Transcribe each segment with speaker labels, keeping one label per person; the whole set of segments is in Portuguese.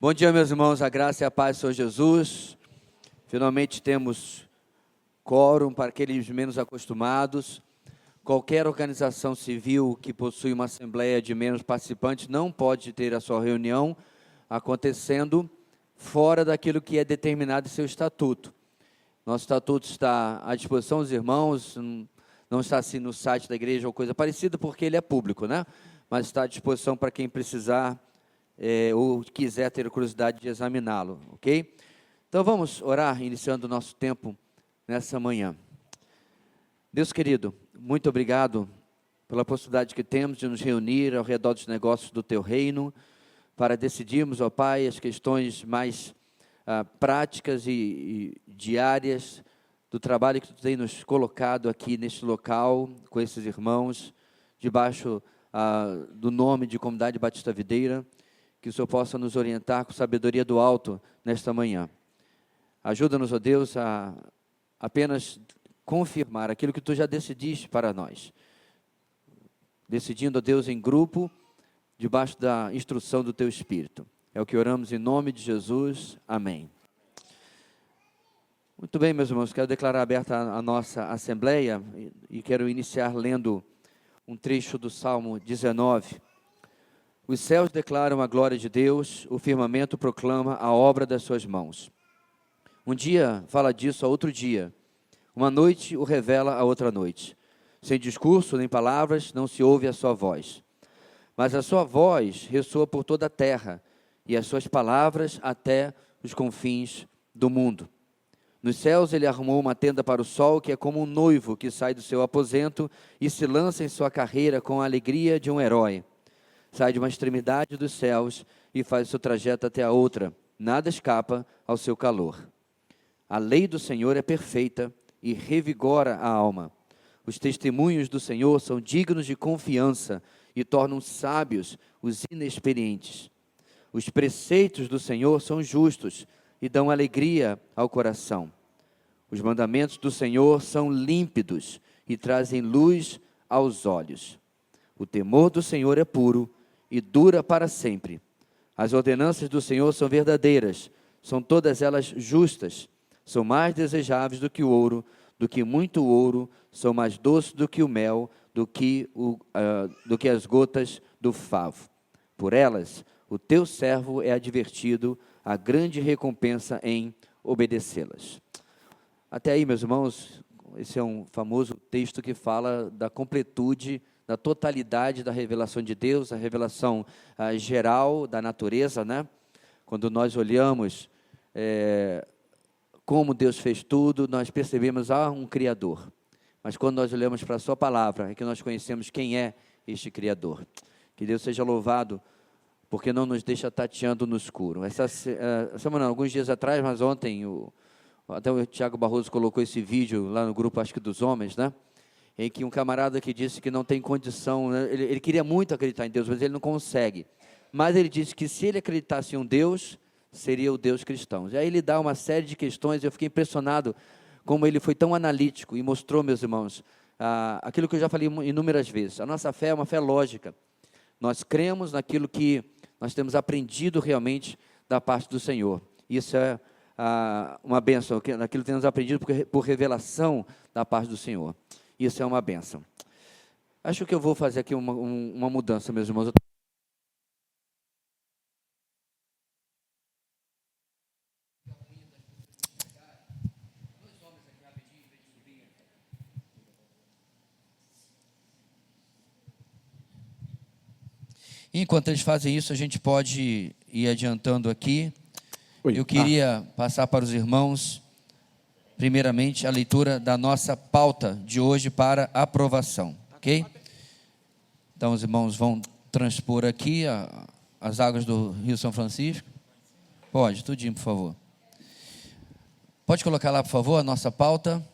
Speaker 1: Bom dia, meus irmãos, a graça e a paz do Senhor Jesus. Finalmente temos quórum para aqueles menos acostumados. Qualquer organização civil que possui uma assembleia de menos participantes não pode ter a sua reunião acontecendo fora daquilo que é determinado em seu estatuto. Nosso estatuto está à disposição dos irmãos, não está assim no site da igreja ou coisa parecida, porque ele é público, né? Mas está à disposição para quem precisar ou quiser ter curiosidade de examiná-lo, ok? Então vamos orar, iniciando o nosso tempo nessa manhã. Deus querido, muito obrigado pela possibilidade que temos de nos reunir ao redor dos negócios do Teu reino, para decidirmos, ó Pai, as questões mais práticas e diárias do trabalho que Tu tem nos colocado aqui neste local, com esses irmãos, debaixo do nome de Comunidade Batista Videira. Que o Senhor possa nos orientar com sabedoria do alto nesta manhã. Ajuda-nos, ó Deus, a apenas confirmar aquilo que Tu já decidiste para nós. Decidindo, ó Deus, em grupo, debaixo da instrução do Teu Espírito. É o que oramos em nome de Jesus. Amém. Muito bem, meus irmãos, quero declarar aberta a nossa assembleia e quero iniciar lendo um trecho do Salmo 19. Os céus declaram a glória de Deus, o firmamento proclama a obra das suas mãos. Um dia fala disso a outro dia, uma noite o revela a outra noite. Sem discurso nem palavras, não se ouve a sua voz. Mas a sua voz ressoa por toda a terra, e as suas palavras até os confins do mundo. Nos céus ele arrumou uma tenda para o sol, que é como um noivo que sai do seu aposento e se lança em sua carreira com a alegria de um herói. Sai de uma extremidade dos céus e faz o seu trajeto até a outra. Nada escapa ao seu calor. A lei do Senhor é perfeita e revigora a alma. Os testemunhos do Senhor são dignos de confiança e tornam sábios os inexperientes. Os preceitos do Senhor são justos e dão alegria ao coração. Os mandamentos do Senhor são límpidos e trazem luz aos olhos. O temor do Senhor é puro e dura para sempre. As ordenanças do Senhor são verdadeiras, são todas elas justas, são mais desejáveis do que o ouro, do que muito ouro, são mais doces do que o mel, do que as gotas do favo. Por elas, o teu servo é advertido, a grande recompensa em obedecê-las. Até aí, meus irmãos, esse é um famoso texto que fala da completude, da totalidade da revelação de Deus, a revelação geral da natureza, né? Quando nós olhamos como Deus fez tudo, nós percebemos um Criador. Mas quando nós olhamos para a sua palavra, é que nós conhecemos quem é este Criador. Que Deus seja louvado, porque não nos deixa tateando no escuro. Essa semana, alguns dias atrás, mas ontem, até o Tiago Barroso colocou esse vídeo lá no grupo, acho que dos homens, né? Em que um camarada que disse que não tem condição, né? Ele queria muito acreditar em Deus, mas ele não consegue. Mas ele disse que se ele acreditasse em um Deus, seria o Deus cristão. E aí ele dá uma série de questões, eu fiquei impressionado como ele foi tão analítico e mostrou, meus irmãos, aquilo que eu já falei inúmeras vezes. A nossa fé é uma fé lógica. Nós cremos naquilo que nós temos aprendido realmente da parte do Senhor. Isso é uma bênção, naquilo que temos aprendido por revelação da parte do Senhor. Isso é uma bênção. Acho que eu vou fazer aqui uma mudança, meus irmãos. Enquanto eles fazem isso, a gente pode ir adiantando aqui. Eu queria passar para os irmãos, primeiramente, a leitura da nossa pauta de hoje para aprovação, ok? Então, os irmãos vão transpor aqui as águas do Rio São Francisco. Pode, tudinho, por favor. Pode colocar lá, por favor, a nossa pauta.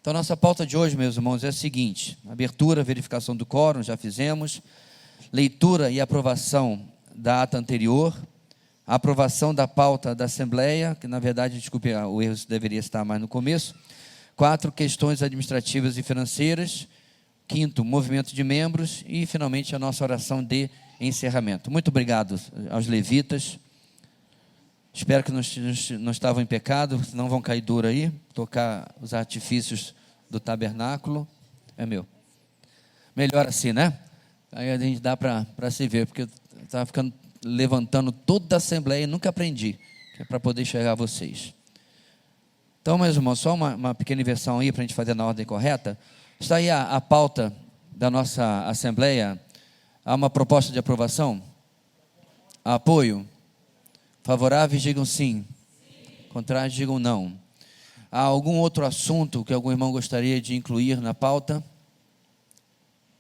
Speaker 1: Então, a nossa pauta de hoje, meus irmãos, é a seguinte: abertura, verificação do quórum, já fizemos. Leitura e aprovação da ata anterior. A aprovação da pauta da Assembleia, que na verdade, desculpe, o erro deveria estar mais no começo. 4, questões administrativas e financeiras. 5, movimento de membros. E, finalmente, a nossa oração de encerramento. Muito obrigado aos levitas Espero que não estavam em pecado, senão vão cair duro aí, tocar os artifícios do tabernáculo. É meu. Melhor assim, né? Aí a gente dá para se ver, porque eu estava ficando levantando toda a assembleia e nunca aprendi, que é para poder enxergar vocês. Então, meus irmãos, só uma pequena inversão aí para a gente fazer na ordem correta. Está aí a pauta da nossa assembleia. Há uma proposta de aprovação? Apoio? Favoráveis digam sim. Contrários digam não. Há algum outro assunto que algum irmão gostaria de incluir na pauta?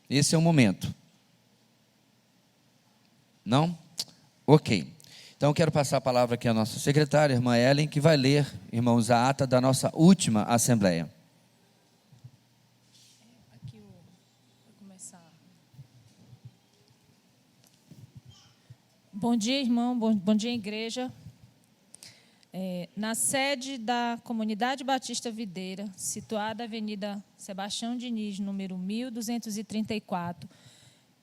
Speaker 1: Esse é o momento. Não? Ok. Então, eu quero passar a palavra aqui à nossa secretária, irmã Ellen, que vai ler, irmãos, a ata da nossa última assembleia.
Speaker 2: Aqui vou começar. Bom dia, irmão. Bom dia, igreja. Na sede da Comunidade Batista Videira, situada na Avenida Sebastião Diniz, número 1234,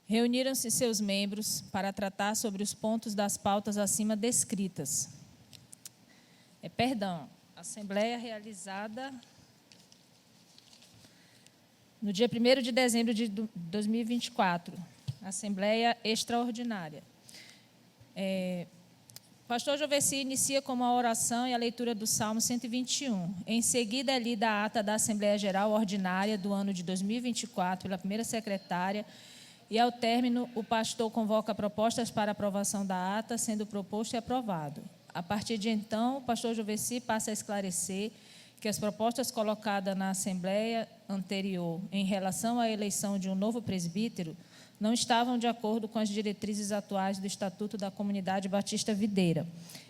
Speaker 2: reuniram-se seus membros para tratar sobre os pontos das pautas acima descritas. Assembleia realizada no dia 1º de dezembro de 2024, Assembleia Extraordinária. Pastor Joveci inicia com uma oração e a leitura do Salmo 121. Em seguida, é lida a ata da Assembleia Geral Ordinária do ano de 2024 pela primeira secretária. E, ao término, o pastor convoca propostas para aprovação da ata, sendo proposto e aprovado. A partir de então, o pastor Joveci passa a esclarecer que as propostas colocadas na Assembleia anterior em relação à eleição de um novo presbítero não estavam de acordo com as diretrizes atuais do Estatuto da Comunidade Batista Videira,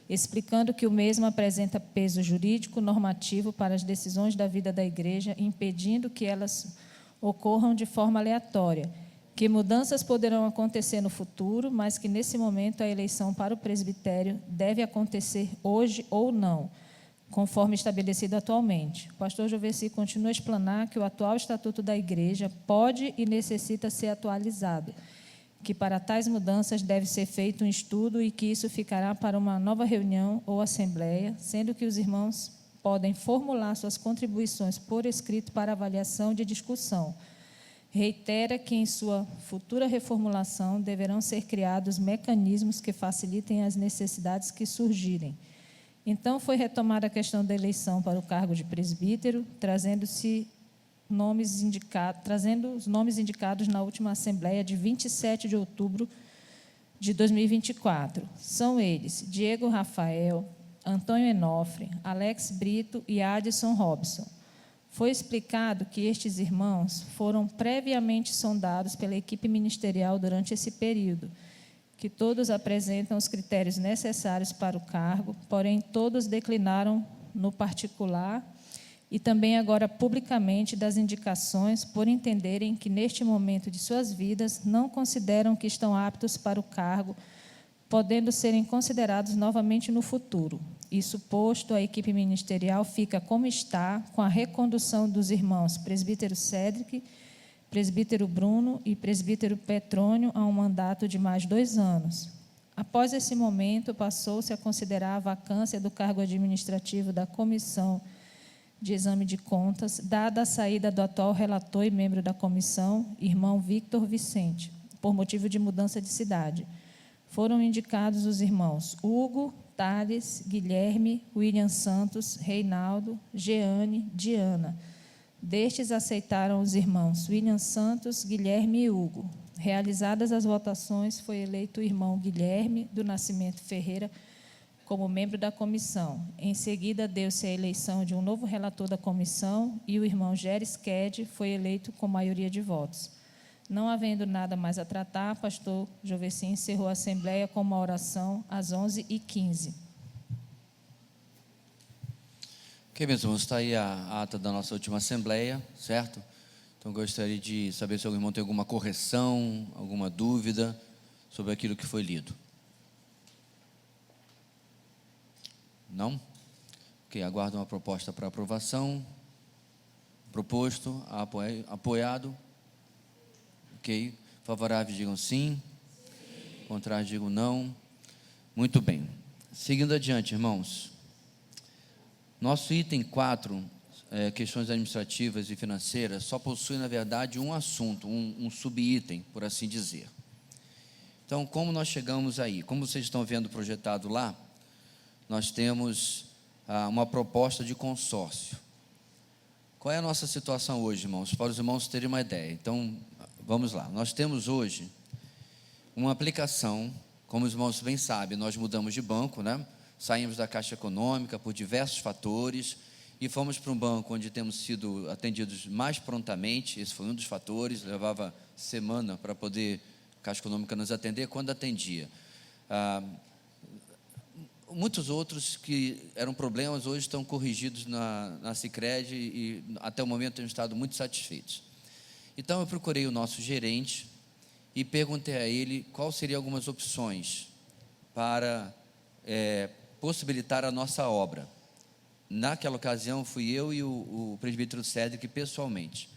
Speaker 2: explicando que o mesmo apresenta peso jurídico normativo para as decisões da vida da igreja, impedindo que elas ocorram de forma aleatória, que mudanças poderão acontecer no futuro, mas que, nesse momento, a eleição para o presbitério deve acontecer hoje ou não, conforme estabelecido atualmente. O pastor Joveci continua a explanar que o atual estatuto da igreja pode e necessita ser atualizado, que para tais mudanças deve ser feito um estudo e que isso ficará para uma nova reunião ou assembleia, sendo que os irmãos podem formular suas contribuições por escrito para avaliação de discussão. Reitera que, em sua futura reformulação, deverão ser criados mecanismos que facilitem as necessidades que surgirem. Então, foi retomada a questão da eleição para o cargo de presbítero, trazendo os nomes indicados na última Assembleia de 27 de outubro de 2024. São eles: Diego Rafael, Antônio Enofre, Alex Brito e Adson Robson. Foi explicado que estes irmãos foram previamente sondados pela equipe ministerial durante esse período, que todos apresentam os critérios necessários para o cargo, porém todos declinaram no particular e também agora publicamente das indicações por entenderem que neste momento de suas vidas não consideram que estão aptos para o cargo, podendo serem considerados novamente no futuro. Isso posto, a equipe ministerial fica como está, com a recondução dos irmãos presbítero Cédric, presbítero Bruno e presbítero Petrônio a um mandato de mais 2 anos. Após esse momento, passou-se a considerar a vacância do cargo administrativo da Comissão de Exame de Contas, dada a saída do atual relator e membro da comissão, irmão Victor Vicente, por motivo de mudança de cidade. Foram indicados os irmãos Hugo, Thales, Guilherme, William Santos, Reinaldo, Jeane, Diana. Destes aceitaram os irmãos William Santos, Guilherme e Hugo. Realizadas as votações, foi eleito o irmão Guilherme do Nascimento Ferreira como membro da comissão. Em seguida, deu-se a eleição de um novo relator da comissão e o irmão Geres Ked foi eleito com maioria de votos. Não havendo nada mais a tratar, pastor Joveci encerrou a assembleia com uma oração às 11h15.
Speaker 1: Ok, meus irmãos, está aí a ata da nossa última assembleia, certo? Então, gostaria de saber se algum irmão tem alguma correção, alguma dúvida sobre aquilo que foi lido. Não? Ok, aguardo uma proposta para aprovação. Proposto, apoiado. Ok, favoráveis digam sim. Contrários digam não. Muito bem. Seguindo adiante, irmãos. Nosso item 4, questões administrativas e financeiras, só possui, na verdade, um assunto, um subitem, por assim dizer. Então, como nós chegamos aí? Como vocês estão vendo projetado lá, nós temos uma proposta de consórcio. Qual é a nossa situação hoje, irmãos? Para os irmãos terem uma ideia. Então, vamos lá. Nós temos hoje uma aplicação, como os irmãos bem sabem, nós mudamos de banco, né? Saímos da Caixa Econômica por diversos fatores e fomos para um banco onde temos sido atendidos mais prontamente. Esse foi um dos fatores, levava semana para poder a Caixa Econômica nos atender, quando atendia. Muitos outros que eram problemas hoje estão corrigidos na Sicredi e até o momento temos estado muito satisfeitos. Então eu procurei o nosso gerente e perguntei a ele quais seriam algumas opções para possibilitar a nossa obra. Naquela ocasião fui eu e o presbítero Cédric pessoalmente.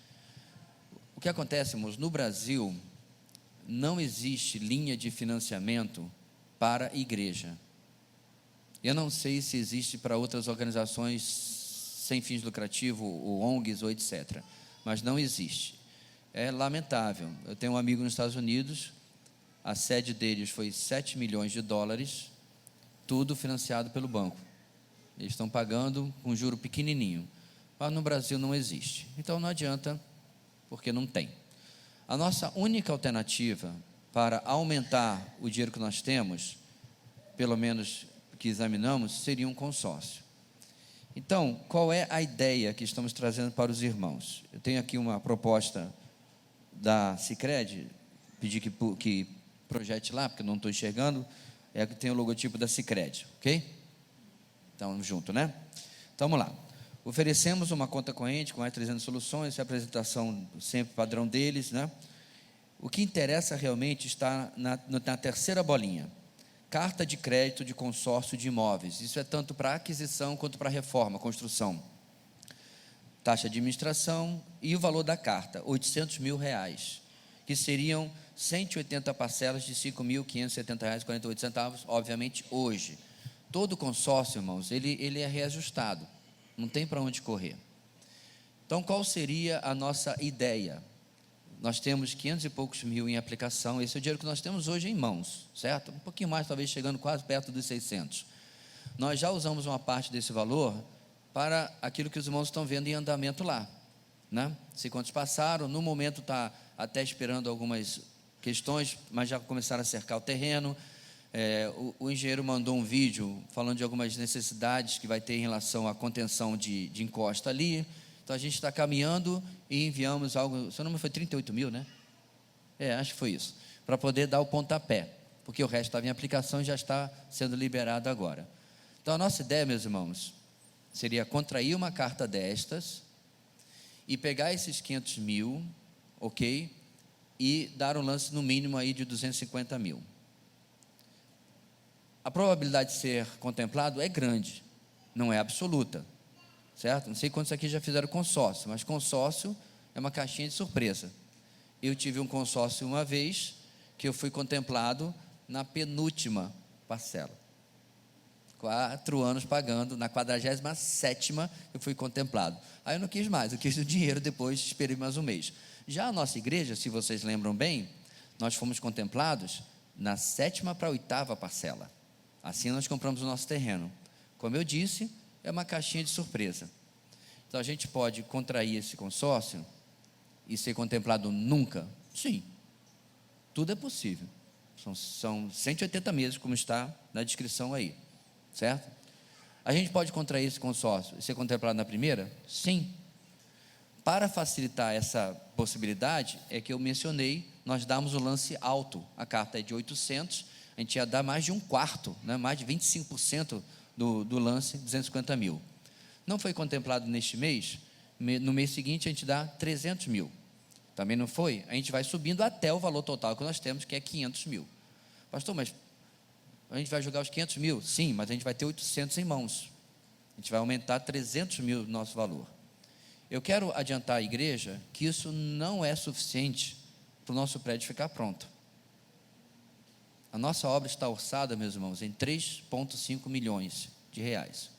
Speaker 1: O que acontece, irmãos, no Brasil não existe linha de financiamento para a igreja. Eu não sei se existe para outras organizações sem fins lucrativos, ou ONGs, ou etc. Mas não existe. É lamentável. Eu tenho um amigo nos Estados Unidos, a sede deles foi 7 milhões de dólares, tudo financiado pelo banco. Eles estão pagando com juro pequenininho. Mas no Brasil não existe. Então não adianta, porque não tem. A nossa única alternativa para aumentar o dinheiro que nós temos, pelo menos que examinamos, seria um consórcio. Então, qual é a ideia que estamos trazendo para os irmãos? Eu tenho aqui uma proposta da Sicredi, pedi que projete lá, porque eu não estou enxergando, é que tem o logotipo da Sicredi, ok? Então, junto, né? Então, vamos lá. Oferecemos uma conta corrente com mais 300 soluções, essa é a apresentação sempre padrão deles, né? O que interessa realmente está na terceira bolinha. Carta de crédito de consórcio de imóveis. Isso é tanto para aquisição quanto para reforma, construção. Taxa de administração e o valor da carta, R$800 mil, que seriam 180 parcelas de R$ 5.570,48, obviamente hoje. Todo consórcio, irmãos, ele é reajustado, não tem para onde correr. Então, qual seria a nossa ideia? Nós temos 500 e poucos mil em aplicação, esse é o dinheiro que nós temos hoje em mãos, certo? Um pouquinho mais, talvez chegando quase perto dos 600. Nós já usamos uma parte desse valor para aquilo que os irmãos estão vendo em andamento lá, né? Sei quantos passaram, no momento está até esperando algumas questões, mas já começaram a cercar o terreno. O engenheiro mandou um vídeo falando de algumas necessidades que vai ter em relação à contenção de encosta ali. Então a gente está caminhando e enviamos algo, se não me foi 38 mil, né? Acho que foi isso, para poder dar o pontapé, porque o resto estava em aplicação e já está sendo liberado agora. Então a nossa ideia, meus irmãos, seria contrair uma carta destas e pegar esses 500 mil, ok? E dar um lance no mínimo aí de 250 mil. A probabilidade de ser contemplado é grande, não é absoluta, certo? Não sei quantos aqui já fizeram consórcio, mas consórcio é uma caixinha de surpresa. Eu tive um consórcio uma vez, que eu fui contemplado na penúltima parcela. 4 anos pagando, na 47ª eu fui contemplado. Aí eu não quis mais, eu quis o dinheiro depois, esperei mais um mês. Já a nossa igreja, se vocês lembram bem, nós fomos contemplados na 7ª para a 8ª parcela. Assim nós compramos o nosso terreno. Como eu disse, é uma caixinha de surpresa. Então a gente pode contrair esse consórcio e ser contemplado nunca? Sim, tudo é possível. São 180 meses, como está na descrição aí, certo? A gente pode contrair esse consórcio e ser contemplado na primeira? Sim. Para facilitar essa possibilidade, é que eu mencionei, nós damos o lance alto. A carta é de 800, a gente ia dar mais de um quarto, né? Mais de 25% do lance, 250 mil. Não foi contemplado neste mês, no mês seguinte a gente dá 300 mil. Também não foi? A gente vai subindo até o valor total que nós temos, que é 500 mil. Pastor, mas a gente vai jogar os 500 mil? Sim, mas a gente vai ter 800 em mãos. A gente vai aumentar 300 mil do nosso valor. Eu quero adiantar à igreja que isso não é suficiente para o nosso prédio ficar pronto. A nossa obra está orçada, meus irmãos, em 3,5 milhões de reais.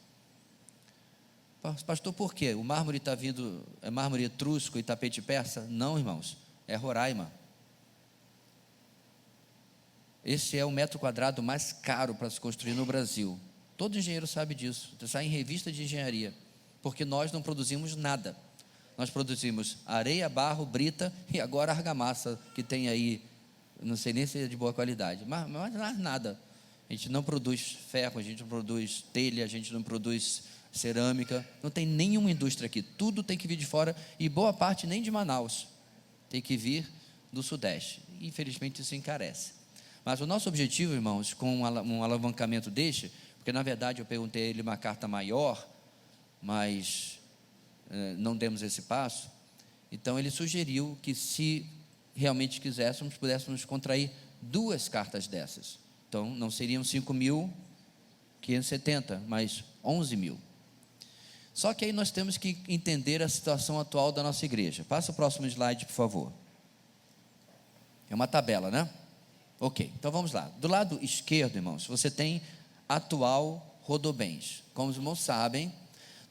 Speaker 1: Pastor, por quê? O mármore está vindo, é mármore etrusco e tapete persa? Não, irmãos, é Roraima. Esse é o metro quadrado mais caro para se construir no Brasil. Todo engenheiro sabe disso, sai em revista de engenharia, porque nós não produzimos nada. Nós produzimos areia, barro, brita e agora argamassa, que tem aí, não sei nem se é de boa qualidade, mas nada. A gente não produz ferro, a gente não produz telha, a gente não produz cerâmica, não tem nenhuma indústria aqui, tudo tem que vir de fora, e boa parte nem de Manaus, tem que vir do Sudeste. Infelizmente isso encarece. Mas o nosso objetivo, irmãos, com um alavancamento deste, porque na verdade eu perguntei a ele uma carta maior, mas não demos esse passo, então ele sugeriu que, se realmente quiséssemos, pudéssemos contrair 2 cartas dessas. Então não seriam 5.570, mas 11 mil. Só que aí nós temos que entender a situação atual da nossa igreja. Passa o próximo slide, por favor. É uma tabela, né? Ok, então vamos lá. Do lado esquerdo, irmãos, você tem atual Rodobens. Como os irmãos sabem,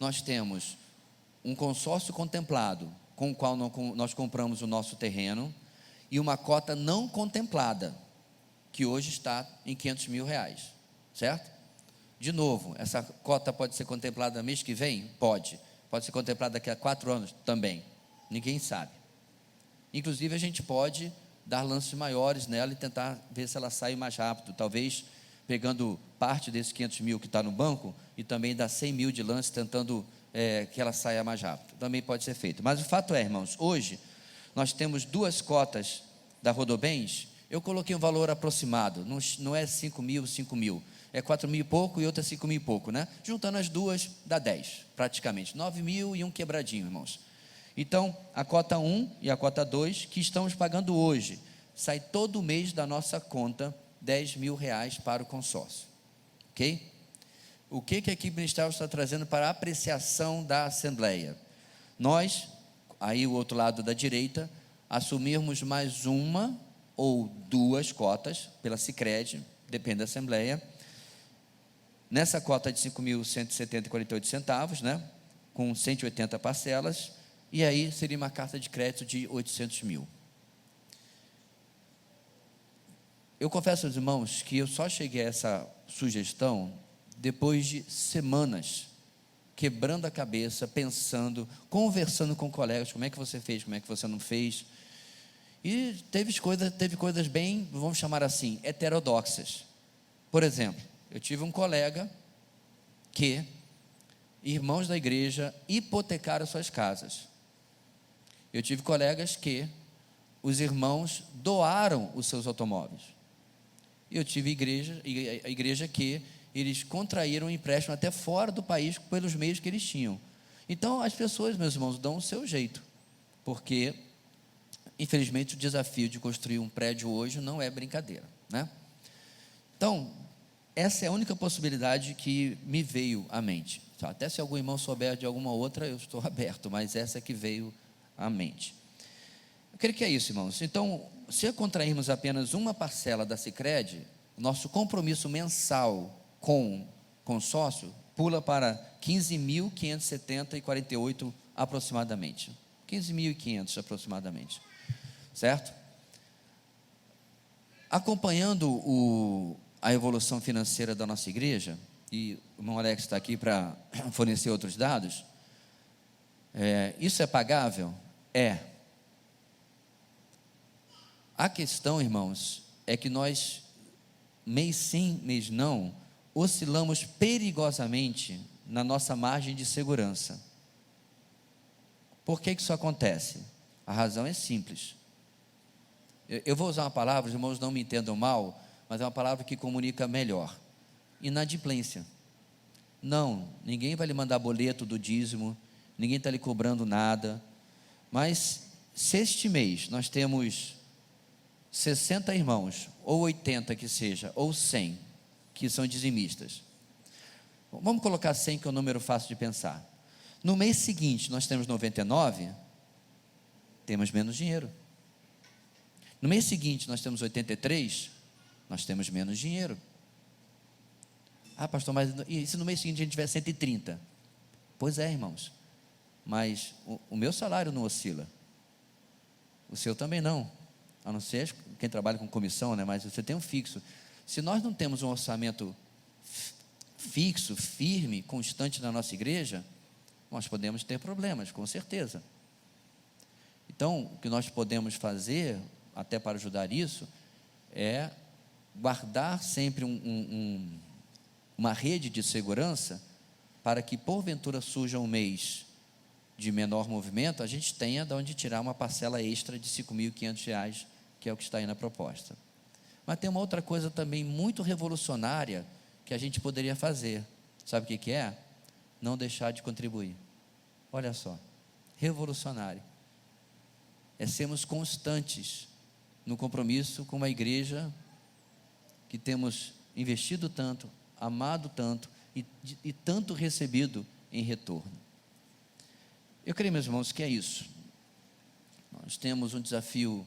Speaker 1: nós temos um consórcio contemplado, com o qual nós compramos o nosso terreno, e uma cota não contemplada, que hoje está em 500 mil reais, certo? De novo, essa cota pode ser contemplada mês que vem? Pode ser contemplada daqui a 4 anos? Também, ninguém sabe. Inclusive a gente pode dar lances maiores nela e tentar ver se ela sai mais rápido, talvez pegando parte desses 500 mil que está no banco e também dar 100 mil de lance, tentando que ela saia mais rápido, também pode ser feito. Mas o fato é, irmãos, hoje nós temos 2 cotas da Rodobens. Eu coloquei um valor aproximado, não é 5 mil, é 4 mil e pouco e outra 5 mil e pouco, né? Juntando as duas dá 10, praticamente, 9 mil e um quebradinho, irmãos. Então, a cota 1 e a cota 2, que estamos pagando hoje, sai todo mês da nossa conta 10 mil reais para o consórcio, ok? O que a equipe ministerial está trazendo para a apreciação da Assembleia? Nós, aí o outro lado da direita, assumirmos mais 1 ou 2 cotas pela Sicredi, depende da Assembleia, nessa cota de 5.170,48 centavos, né, com 180 parcelas, e aí seria uma carta de crédito de 800 mil. Eu confesso aos irmãos que eu só cheguei a essa sugestão depois de semanas quebrando a cabeça, pensando, conversando com colegas, como é que você fez, como é que você não fez, e teve coisas bem, vamos chamar assim, heterodoxas. Por exemplo, eu tive um colega que irmãos da igreja hipotecaram suas casas. Eu tive colegas que os irmãos doaram os seus automóveis. Eu tive a igreja que eles contraíram um empréstimo até fora do país pelos meios que eles tinham. Então as pessoas, meus irmãos, dão o seu jeito, porque infelizmente o desafio de construir um prédio hoje não é brincadeira, né? Então, essa é a única possibilidade que me veio à mente. Até se algum irmão souber de alguma outra, eu estou aberto, mas essa que veio à mente. Eu creio que é isso, irmãos. Então, se contrairmos apenas uma parcela da Sicredi, nosso compromisso mensal com consórcio pula para 15.570,48 aproximadamente. 15.500 aproximadamente, certo? Acompanhando a evolução financeira da nossa igreja, e o irmão Alex está aqui para fornecer outros dados, isso é pagável? É. A questão, irmãos, é que nós, mês sim, mês não, oscilamos perigosamente na nossa margem de segurança. Por que isso acontece? A razão é simples. Eu vou usar uma palavra, os irmãos não me entendam mal, mas é uma palavra que comunica melhor: inadimplência. Não, ninguém vai lhe mandar boleto do dízimo, ninguém está lhe cobrando nada, mas se este mês nós temos 60 irmãos, ou 80 que seja, ou 100 que são dizimistas, vamos colocar 100, que é um número fácil de pensar. No mês seguinte nós temos 99, temos menos dinheiro. No mês seguinte nós temos 83, nós temos menos dinheiro. Ah, pastor, mas e se no mês seguinte a gente tiver 130? Pois é, irmãos, mas o meu salário não oscila, o seu também não, a não ser quem trabalha com comissão, né? Mas você tem um fixo. Se nós não temos um orçamento fixo, firme, constante na nossa igreja, nós podemos ter problemas, com certeza. Então, o que nós podemos fazer, até para ajudar isso, é guardar sempre uma rede de segurança, para que porventura surja um mês de menor movimento, a gente tenha de onde tirar uma parcela extra de R$ 5.500, que é o que está aí na proposta. Mas tem uma outra coisa também muito revolucionária que a gente poderia fazer. Sabe o que é? Não deixar de contribuir. Olha só, revolucionário. É sermos constantes no compromisso com uma igreja que temos investido tanto, amado tanto e tanto recebido em retorno. Eu creio, meus irmãos, que é isso. Nós temos um desafio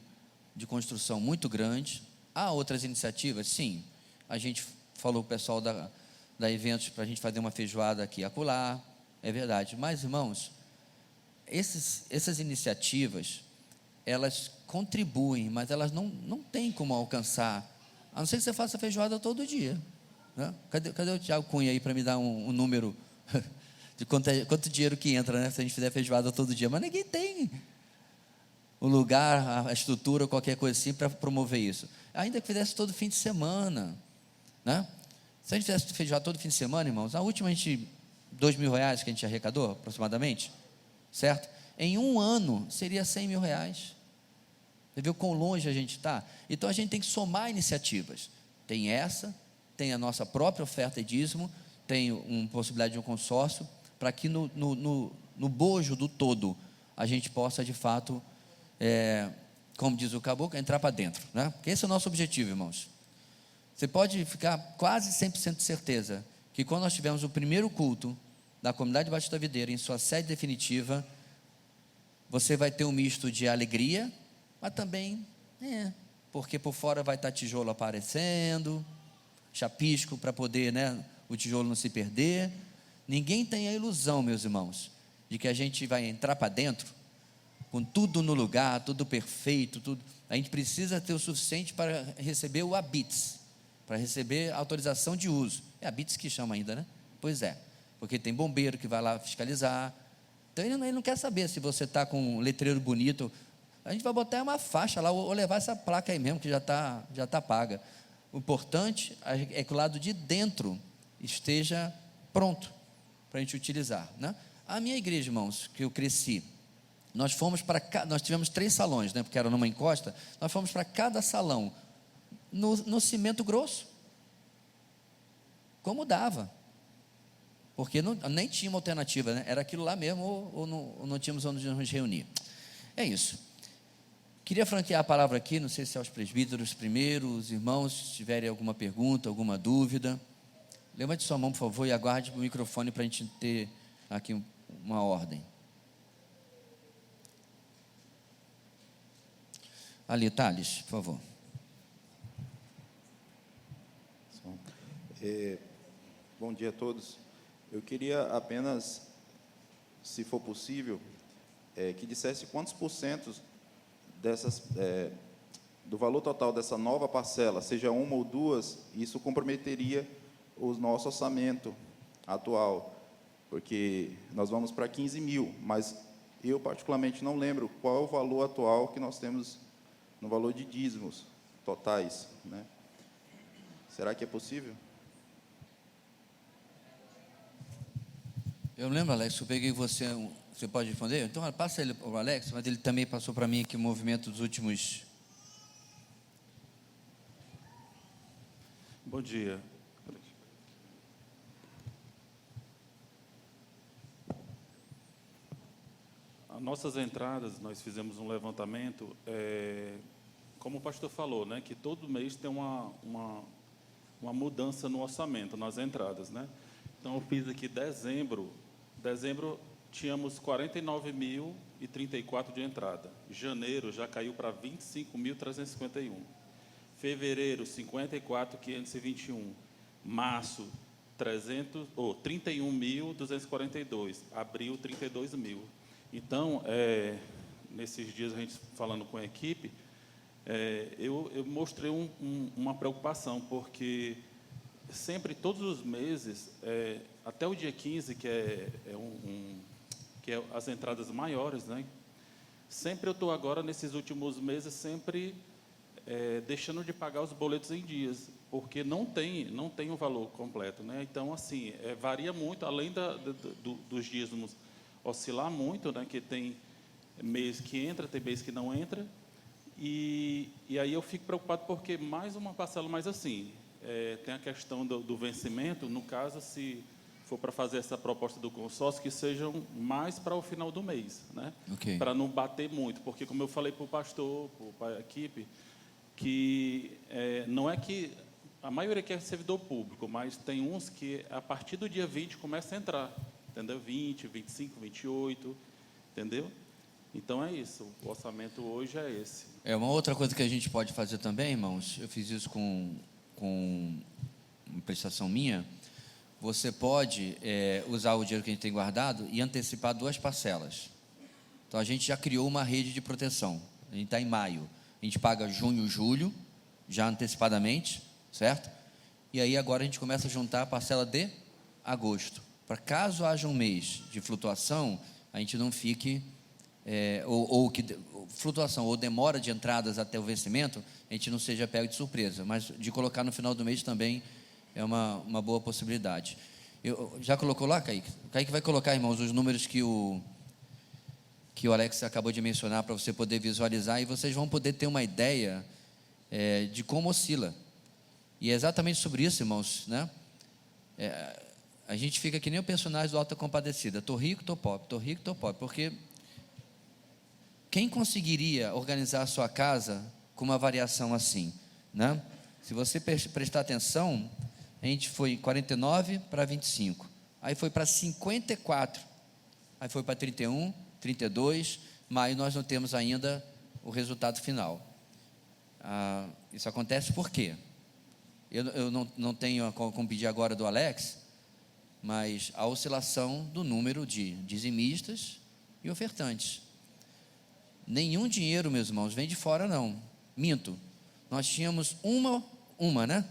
Speaker 1: de construção muito grande. Há outras iniciativas? Sim. A gente falou com o pessoal da Eventos para a gente fazer uma feijoada aqui e acolá, é verdade. Mas, irmãos, essas iniciativas, elas contribuem, mas elas não têm como alcançar, a não ser que você faça feijoada todo dia, né? Cadê o Tiago Cunha aí para me dar um número de quanto dinheiro que entra, né, se a gente fizer feijoada todo dia? Mas ninguém tem o lugar, a estrutura, qualquer coisa assim para promover isso. Ainda que fizesse todo fim de semana, né? Se a gente fizesse feijoada todo fim de semana, irmãos, a última R$ 2.000 que a gente arrecadou, aproximadamente, certo? Em um ano seria R$ 100.000. Você viu quão longe a gente está? Então a gente tem que somar iniciativas. Tem essa, tem a nossa própria oferta e dízimo, tem uma possibilidade de um consórcio, para que no bojo do todo a gente possa de fato, como diz o caboclo, entrar para dentro, né? Porque esse é o nosso objetivo, irmãos. Você pode ficar quase 100% de certeza que quando nós tivermos o primeiro culto da Comunidade Batista Videira em sua sede definitiva, você vai ter um misto de alegria, mas também, porque por fora vai estar tijolo aparecendo, chapisco para poder, né, o tijolo não se perder. Ninguém tem a ilusão, meus irmãos, de que a gente vai entrar para dentro com tudo no lugar, tudo perfeito, tudo. A gente precisa ter o suficiente para receber o ABITS, para receber a autorização de uso. É ABITS que chama ainda, né? Pois é, porque tem bombeiro que vai lá fiscalizar. Então ele não quer saber se você está com um letreiro bonito. A gente vai botar uma faixa lá, ou levar essa placa aí mesmo, que já tá paga. O importante é que o lado de dentro esteja pronto para a gente utilizar, né? A minha igreja, irmãos, que eu cresci, nós tivemos 3 salões, né, porque era numa encosta. Nós fomos para cada salão no cimento grosso, como dava, porque nem tinha uma alternativa, né? Era aquilo lá mesmo, ou não tínhamos onde nos reunir. É isso. Queria franquear a palavra aqui, não sei se aos presbíteros primeiro, os irmãos, se tiverem alguma pergunta, alguma dúvida. Levante sua mão, por favor, e aguarde o microfone para a gente ter aqui uma ordem. Ali, Thales, por favor.
Speaker 3: Bom dia a todos. Eu queria apenas, se for possível, que dissesse quantos % do valor total dessa nova parcela, seja uma ou duas, isso comprometeria o nosso orçamento atual, porque nós vamos para 15 mil, mas eu particularmente não lembro qual é o valor atual que nós temos no valor de dízimos totais, né? Será que é possível?
Speaker 1: Eu lembro, Alex, eu peguei você pode responder? Então, passa ele para o Alex, mas ele também passou para mim aqui o movimento dos últimos...
Speaker 4: Bom dia. As nossas entradas, nós fizemos um levantamento, como o pastor falou, né, que todo mês tem uma mudança no orçamento, nas entradas, né? Então, eu fiz aqui dezembro tínhamos 49.034 de entrada. Janeiro já caiu para 25.351. fevereiro 54.521, março 31.242, abril 32.000. Então, nesses dias a gente falando com a equipe, eu mostrei uma preocupação, porque sempre, todos os meses, até o dia 15, que é as entradas maiores, né? Sempre eu estou agora, nesses últimos meses, sempre deixando de pagar os boletos em dias, porque não tem o valor completo, né? Então, assim, varia muito, além dos dízimos oscilar muito, né? Que tem mês que entra, tem mês que não entra, e aí eu fico preocupado porque mais uma parcela, mas assim, tem a questão do vencimento, no caso, se for para fazer essa proposta do consórcio, que sejam mais para o final do mês, né?
Speaker 1: Okay.
Speaker 4: Para não bater muito, porque como eu falei para o pastor, para a equipe, que não é que a maioria quer servidor público, mas tem uns que a partir do dia 20 começa a entrar, entendeu? 20, 25, 28, entendeu? Então é isso, o orçamento hoje é esse.
Speaker 1: Uma outra coisa que a gente pode fazer também, irmãos, eu fiz isso com uma prestação minha. Você pode usar o dinheiro que a gente tem guardado e antecipar 2 parcelas. Então, a gente já criou uma rede de proteção. A gente está em maio. A gente paga junho, julho, já antecipadamente, certo? E aí, agora, a gente começa a juntar a parcela de agosto. Para caso haja um mês de flutuação, a gente não fique... flutuação ou demora de entradas até o vencimento, a gente não seja pego de surpresa. Mas de colocar no final do mês também é uma boa possibilidade. Já colocou lá, Kaique? Kaique vai colocar, irmãos, os números que o Alex acabou de mencionar para você poder visualizar, e vocês vão poder ter uma ideia de como oscila. E é exatamente sobre isso, irmãos, né? A gente fica que nem o personagem do Alta Compadecida. Estou rico, estou pobre, estou rico, estou pobre. Porque quem conseguiria organizar a sua casa com uma variação assim, né? Se você prestar atenção, a gente foi 49 para 25, aí foi para 54, aí foi para 31, 32, mas nós não temos ainda o resultado final. Isso acontece por quê? Eu não tenho como pedir agora do Alex, mas a oscilação do número de dizimistas e ofertantes. Nenhum dinheiro, meus irmãos, vem de fora, não. Minto. Nós tínhamos uma, né?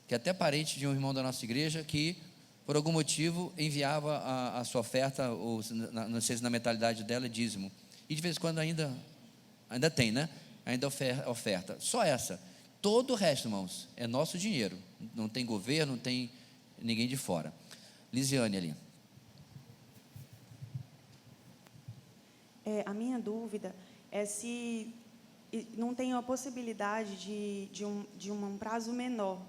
Speaker 1: Que é até parente de um irmão da nossa igreja, que por algum motivo enviava a sua oferta, ou não sei se na mentalidade dela, dízimo. E de vez em quando ainda tem, né? Ainda oferta. Só essa. Todo o resto, irmãos, é nosso dinheiro. Não tem governo, não tem ninguém de fora. Lisiane ali.
Speaker 5: A minha dúvida é se não tem a possibilidade de um prazo menor,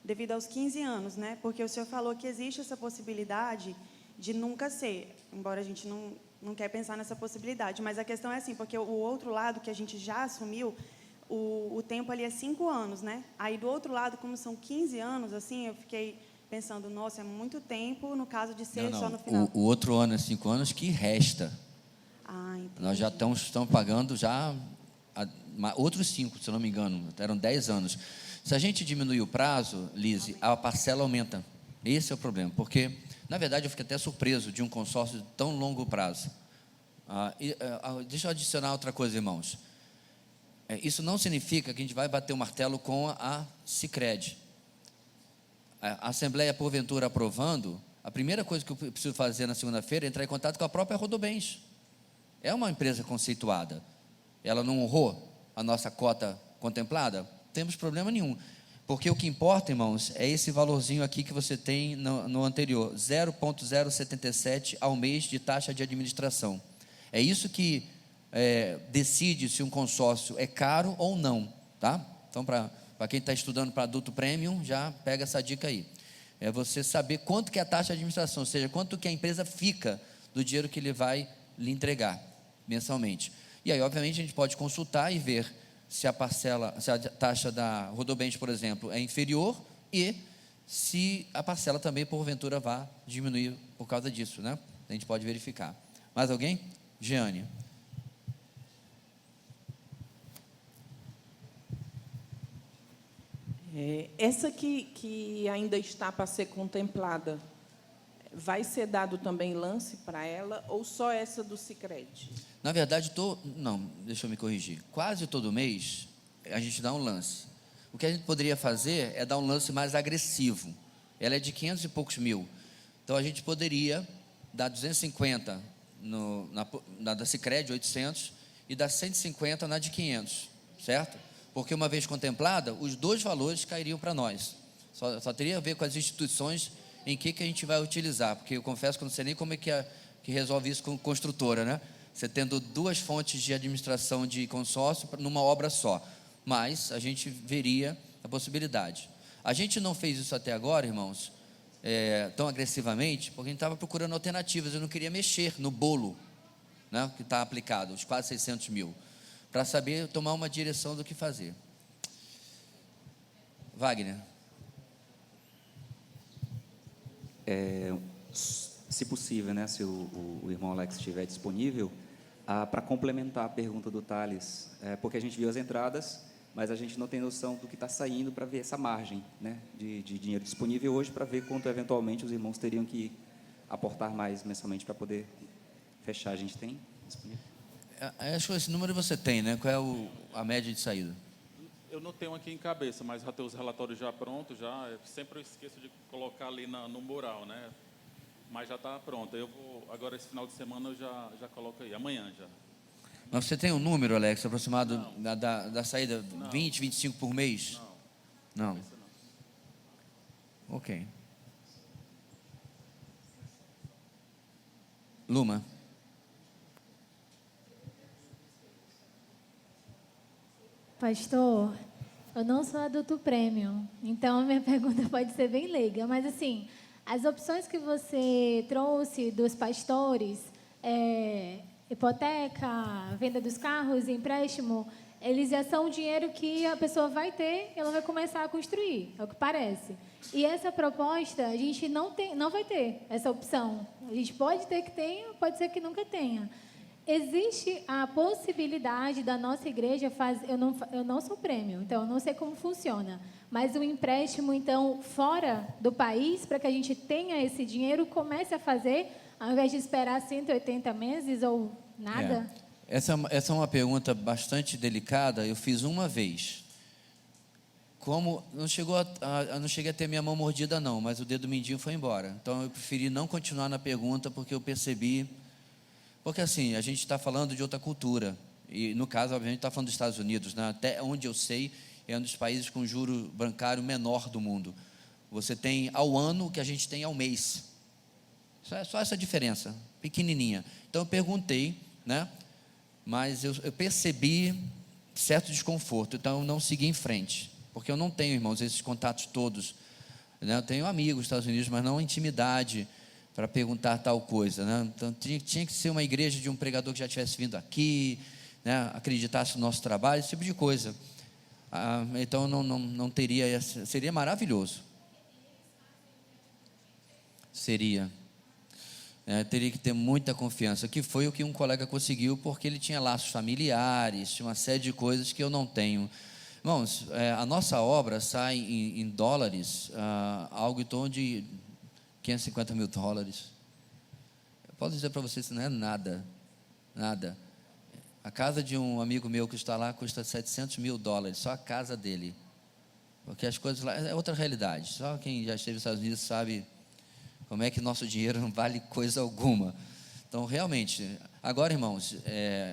Speaker 5: devido aos 15 anos, né? Porque o senhor falou que existe essa possibilidade de nunca ser, embora a gente não quer pensar nessa possibilidade, mas a questão é assim, porque o outro lado que a gente já assumiu, o tempo ali é 5 anos, né? Aí do outro lado, como são 15 anos, assim, eu fiquei pensando, nossa, é muito tempo no caso de ser só no final.
Speaker 1: O outro ano é 5 anos que resta. Nós já estamos pagando já outros 5, se eu não me engano, eram 10 anos. Se a gente diminuir o prazo, Lise, a parcela aumenta. Esse é o problema, porque, na verdade, eu fico até surpreso de um consórcio de tão longo prazo. Deixa eu adicionar outra coisa, irmãos. Isso não significa que a gente vai bater o martelo com a Sicredi. A Assembleia, porventura, aprovando, a primeira coisa que eu preciso fazer na segunda-feira é entrar em contato com a própria Rodobens. É uma empresa conceituada. Ela não honrou a nossa cota contemplada? Não temos problema nenhum. Porque o que importa, irmãos, é esse valorzinho aqui que você tem no anterior, 0,077 ao mês de taxa de administração. É isso que decide se um consórcio é caro ou não, tá? Então, para quem está estudando para adulto premium, já pega essa dica aí. É você saber quanto que é a taxa de administração, ou seja, quanto que a empresa fica do dinheiro que ele vai lhe entregar mensalmente. E aí, obviamente, a gente pode consultar e ver se a taxa da Rodobens, por exemplo, é inferior e se a parcela também, porventura, vai diminuir por causa disso, né? A gente pode verificar. Mais alguém? Jeane.
Speaker 6: Essa que ainda está para ser contemplada, vai ser dado também lance para ela ou só essa do Sicredi?
Speaker 1: Na verdade, não, deixa eu me corrigir. Quase todo mês a gente dá um lance. O que a gente poderia fazer é dar um lance mais agressivo. Ela é de 500 e poucos mil. Então a gente poderia dar 250 na da Sicredi, 800, e dar 150 na de 500, certo? Porque uma vez contemplada, os dois valores cairiam para nós. Só teria a ver com as instituições em que a gente vai utilizar, porque eu confesso que eu não sei nem como é que resolve isso com construtora, né? Você tendo duas fontes de administração de consórcio numa obra só, mas a gente veria a possibilidade. A gente não fez isso até agora, irmãos, tão agressivamente, porque a gente estava procurando alternativas. Eu não queria mexer no bolo, né, que está aplicado, os quase 600 mil, para saber tomar uma direção do que fazer. Wagner.
Speaker 7: Se possível, né, se o irmão Alex estiver disponível, para complementar a pergunta do Thales, porque a gente viu as entradas, mas a gente não tem noção do que está saindo para ver essa margem, né, de dinheiro disponível hoje, para ver quanto eventualmente os irmãos teriam que aportar mais mensalmente para poder fechar. A gente tem disponível?
Speaker 1: Acho que esse número você tem, né? Qual é a média de saída?
Speaker 4: Eu não tenho aqui em cabeça, mas já tenho os relatórios já prontos, já. Sempre eu esqueço de colocar ali no mural, né? Mas já está pronto. Eu vou, agora esse final de semana eu já coloco aí, amanhã já.
Speaker 1: Mas você tem um número, Alex, aproximado da saída?
Speaker 4: Não.
Speaker 1: 20, 25 por mês?
Speaker 4: Não.
Speaker 1: Não. Ok. Luma.
Speaker 8: Pastor, eu não sou adulto premium, então a minha pergunta pode ser bem leiga, mas assim, as opções que você trouxe dos pastores, hipoteca, venda dos carros, empréstimo, eles já são o dinheiro que a pessoa vai ter e ela vai começar a construir, é o que parece. E essa proposta, a gente não vai ter essa opção. A gente pode ter que tenha, pode ser que nunca tenha. Existe a possibilidade da nossa igreja fazer... Eu não sou prêmio, então eu não sei como funciona. Mas o empréstimo, então, fora do país, para que a gente tenha esse dinheiro, comece a fazer, ao invés de esperar 180 meses ou nada?
Speaker 1: Essa é uma pergunta bastante delicada. Eu fiz uma vez. Como não cheguei a ter minha mão mordida, não, mas o dedo mindinho foi embora. Então eu preferi não continuar na pergunta, porque eu percebi. Porque assim, a gente está falando de outra cultura. E no caso, obviamente, está falando dos Estados Unidos, né? Até onde eu sei, é um dos países com juro bancário menor do mundo. Você tem ao ano o que a gente tem ao mês. Só essa diferença, pequenininha. Então eu perguntei, né? Mas eu percebi certo desconforto, então eu não segui em frente. Porque eu não tenho, irmãos, esses contatos todos, né? Eu tenho amigos nos Estados Unidos, mas não intimidade para perguntar tal coisa, né? Então tinha que ser uma igreja de um pregador que já tivesse vindo aqui, né? Acreditasse no nosso trabalho, esse tipo de coisa. Então não teria, seria maravilhoso. Seria. Teria que ter muita confiança, que foi o que um colega conseguiu, porque ele tinha laços familiares, tinha uma série de coisas que eu não tenho. Irmãos, a nossa obra sai em dólares, algo em torno de 550 mil dólares. Eu posso dizer para vocês que não é nada, nada. A casa de um amigo meu que está lá custa 700 mil dólares, só a casa dele. Porque as coisas lá, é outra realidade. Só quem já esteve nos Estados Unidos sabe como é que nosso dinheiro não vale coisa alguma. Então, realmente, agora, irmãos,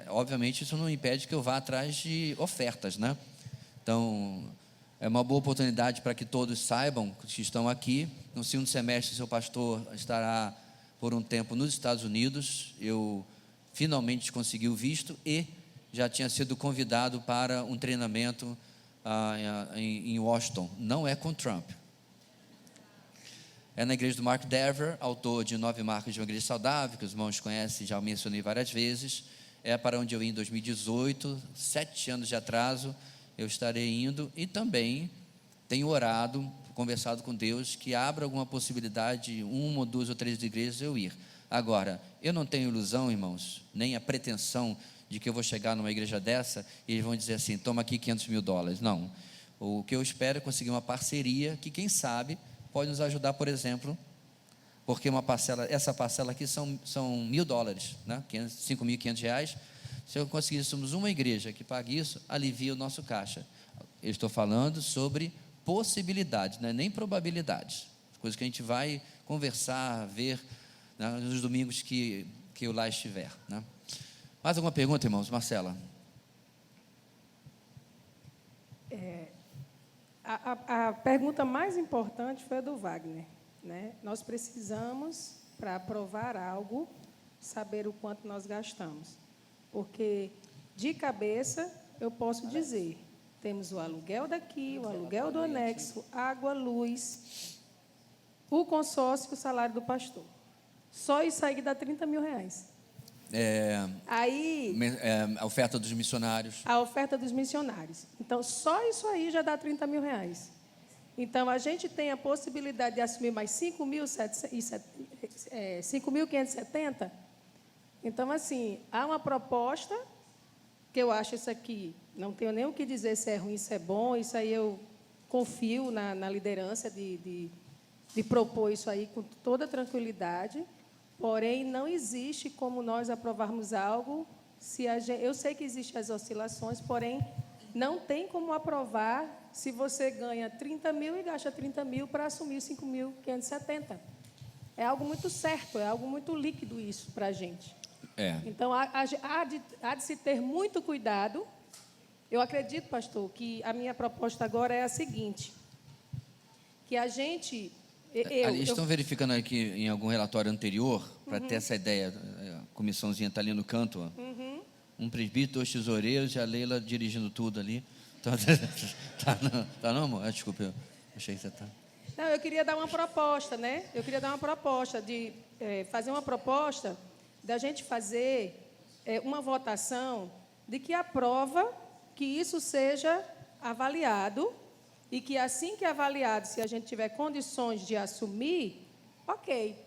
Speaker 1: obviamente isso não impede que eu vá atrás de ofertas, né? Então, é uma boa oportunidade para que todos saibam que estão aqui. No segundo semestre, seu pastor estará por um tempo nos Estados Unidos. Eu finalmente consegui o visto e já tinha sido convidado para um treinamento em Washington. Não é com Trump. É na igreja do Mark Dever, autor de 9 marcas de uma igreja saudável, que os irmãos conhecem, já o mencionei várias vezes. É para onde eu ia em 2018, 7 anos de atraso, eu estarei indo. E também tenho orado, conversado com Deus, que abra alguma possibilidade de 1 ou 2 ou 3 igrejas eu ir. Agora, eu não tenho ilusão, irmãos, nem a pretensão de que eu vou chegar numa igreja dessa e eles vão dizer assim, toma aqui 500 mil dólares. Não, O que eu espero é conseguir uma parceria que, quem sabe, pode nos ajudar, por exemplo, porque essa parcela aqui são $1.000, né? R$5.500. Se eu conseguíssemos uma igreja que pague isso, alivia o nosso caixa. Eu estou falando sobre possibilidades, né? Nem probabilidades. Coisas que a gente vai conversar, ver, né, nos domingos que eu lá estiver, né? Mais alguma pergunta, irmãos? Marcela?
Speaker 9: A pergunta mais importante foi a do Wagner, né? Nós precisamos, para aprovar algo, saber o quanto nós gastamos. Porque, de cabeça, eu posso dizer, temos o aluguel daqui, o aluguel do anexo, água, luz, o consórcio e o salário do pastor. Só isso aí dá R$30 mil. Aí,
Speaker 1: A oferta dos missionários.
Speaker 9: a oferta dos missionários. Então, só isso aí já dá R$30 mil. Então, a gente tem a possibilidade de assumir mais 5.570. Então, assim, há uma proposta, que eu acho isso aqui, não tenho nem o que dizer se é ruim, se é bom, isso aí eu confio na liderança de propor isso aí com toda tranquilidade. Porém, não existe como nós aprovarmos algo, eu sei que existem as oscilações, porém, não tem como aprovar se você ganha 30 mil e gasta 30 mil para assumir 5.570. É algo muito certo, é algo muito líquido isso para a gente. Então, há de se ter muito cuidado. Eu acredito, pastor, que a minha proposta agora é a seguinte, que a gente...
Speaker 1: Estão verificando aqui em algum relatório anterior, para ter essa ideia, a comissãozinha está ali no canto, ó. Um presbítero, 2 tesoureiros e a Leila dirigindo tudo ali. Então, tá não, amor? Desculpa, eu achei que você está...
Speaker 9: Não, eu queria dar uma proposta, né? Eu queria dar uma proposta de fazer uma proposta da gente fazer uma votação de que aprova que isso seja avaliado e que, assim que avaliado, se a gente tiver condições de assumir, ok.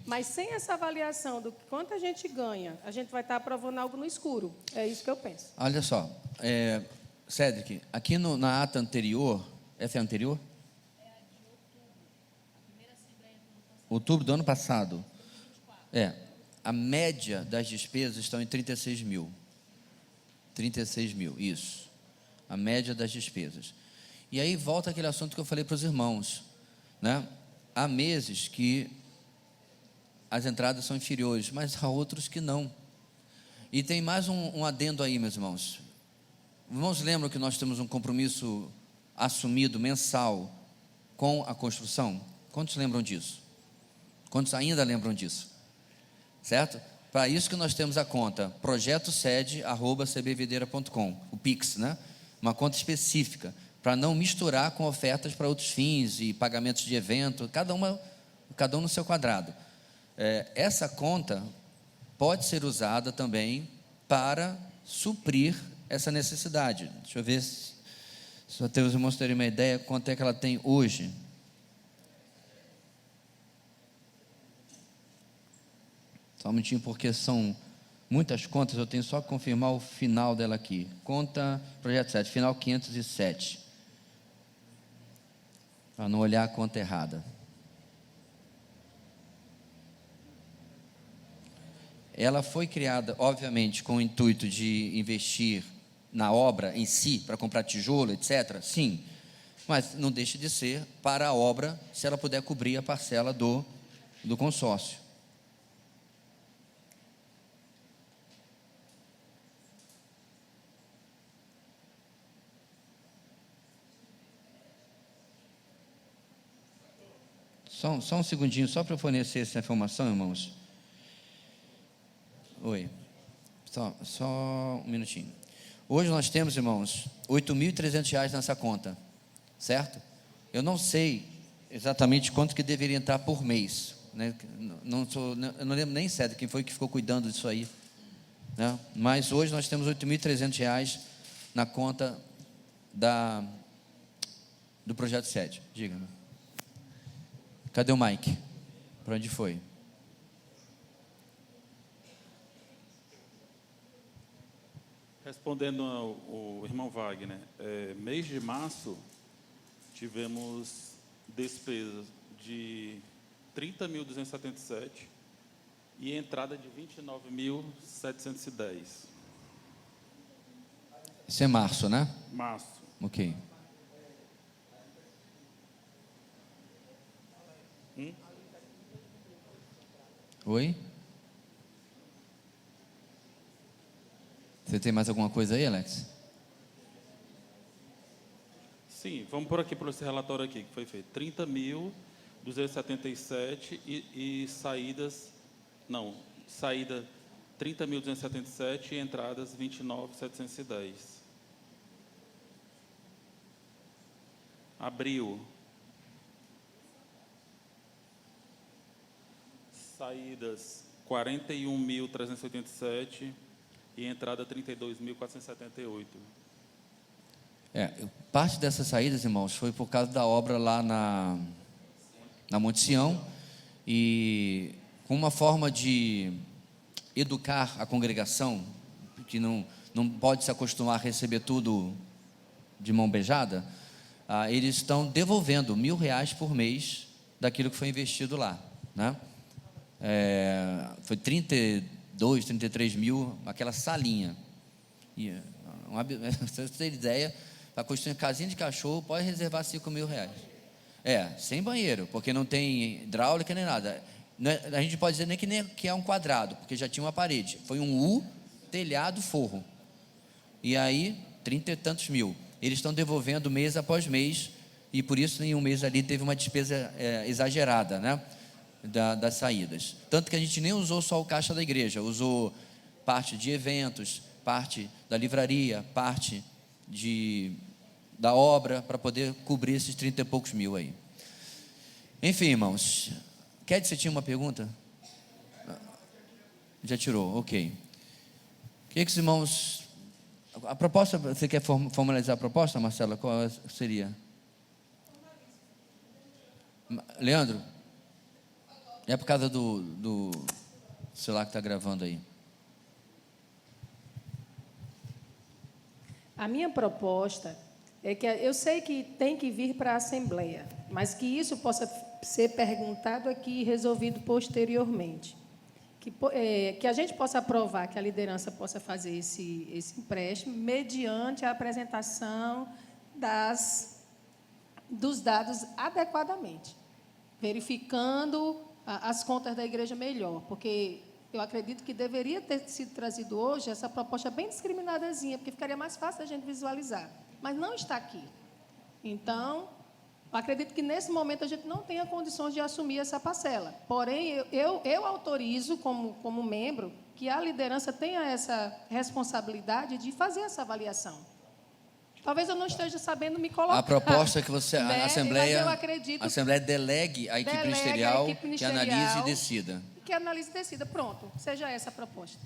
Speaker 9: Mas sem essa avaliação do quanto a gente ganha, a gente vai estar aprovando algo no escuro. É isso que eu penso.
Speaker 1: Olha só, Cédric, aqui na ata anterior, essa é a anterior? É a de outubro. A primeira assembleia do outubro do ano passado. A média das despesas estão em 36 mil. 36 mil, isso. A média das despesas. E aí volta aquele assunto que eu falei para os irmãos, né? Há meses que as entradas são inferiores, mas há outros que não. E tem mais um adendo aí, meus irmãos. Irmãos, lembram que nós temos um compromisso assumido mensal com a construção? Quantos lembram disso? Quantos ainda lembram disso? Certo? Para isso que nós temos a conta projetosede@cbvideira.com, o Pix, né? Uma conta específica, para não misturar com ofertas para outros fins e pagamentos de evento, cada um no seu quadrado. Essa conta pode ser usada também para suprir essa necessidade. Deixa eu ver se os irmãos terem uma ideia quanto é que ela tem hoje. Só um minutinho, porque são muitas contas, eu tenho só que confirmar o final dela aqui. Conta, projeto 7, final 507. Para não olhar a conta errada. Ela foi criada, obviamente, com o intuito de investir na obra em si, para comprar tijolo, etc. Sim, mas não deixa de ser para a obra, se ela puder cobrir a parcela do consórcio. Só um segundinho, só para eu fornecer essa informação, irmãos. Oi. Só um minutinho. Hoje nós temos, irmãos, R$ 8.300 nessa conta, certo? Eu não sei exatamente quanto que deveria entrar por mês, né? Eu não lembro nem certo quem foi que ficou cuidando disso aí, né? Mas hoje nós temos R$ 8.300 na conta do projeto 7. Diga-me. Cadê o Mike? Para onde foi?
Speaker 4: Respondendo ao irmão Wagner, mês de março tivemos despesas de 30.277 e entrada de 29.710.
Speaker 1: Isso é março, né?
Speaker 4: Março.
Speaker 1: Ok. Oi? Você tem mais alguma coisa aí, Alex?
Speaker 4: Sim, vamos por aqui, por esse relatório aqui, que foi feito. 30.277 e saídas... Não, saída 30.277 e entradas 29.710. Abril. Saídas 41.387 e entrada 32.478.
Speaker 1: Parte dessas saídas, irmãos, foi por causa da obra lá na Monte Sião, e com uma forma de educar a congregação, que não pode se acostumar a receber tudo de mão beijada, eles estão devolvendo R$1.000 por mês daquilo que foi investido lá, né? Foi 32, 33 mil, aquela salinha. E, você tem ideia, para construir uma casinha de cachorro, pode reservar R$5.000. Sem banheiro, porque não tem hidráulica nem nada. A gente pode dizer nem que é um quadrado, porque já tinha uma parede. Foi um U, telhado, forro. E aí, 30 e tantos mil. Eles estão devolvendo mês após mês, e por isso em um mês ali teve uma despesa exagerada, né? Das saídas. Tanto que a gente nem usou só o caixa da igreja, usou parte de eventos, parte da livraria, parte da obra, para poder cobrir esses 30 e poucos mil aí. Enfim, irmãos, Ked, você tinha uma pergunta? Já tirou, ok. O que os irmãos... A proposta, você quer formalizar a proposta, Marcela? Qual seria? Leandro? É por causa do celular que está gravando aí.
Speaker 9: A minha proposta é que eu sei que tem que vir para a Assembleia, mas que isso possa ser perguntado aqui e resolvido posteriormente. Que a gente possa aprovar, que a liderança possa fazer esse empréstimo mediante a apresentação dos dados adequadamente, verificando as contas da igreja melhor, porque eu acredito que deveria ter sido trazido hoje essa proposta bem discriminadazinha, porque ficaria mais fácil a gente visualizar, mas não está aqui. Então, eu acredito que nesse momento a gente não tenha condições de assumir essa parcela. Porém, eu autorizo, como membro, que a liderança tenha essa responsabilidade de fazer essa avaliação. Talvez eu não esteja sabendo me colocar.
Speaker 1: A proposta é que você, a Assembleia,
Speaker 9: a
Speaker 1: Assembleia delegue a equipe ministerial que analise e decida.
Speaker 9: Que analise e decida. Pronto, seja essa a proposta.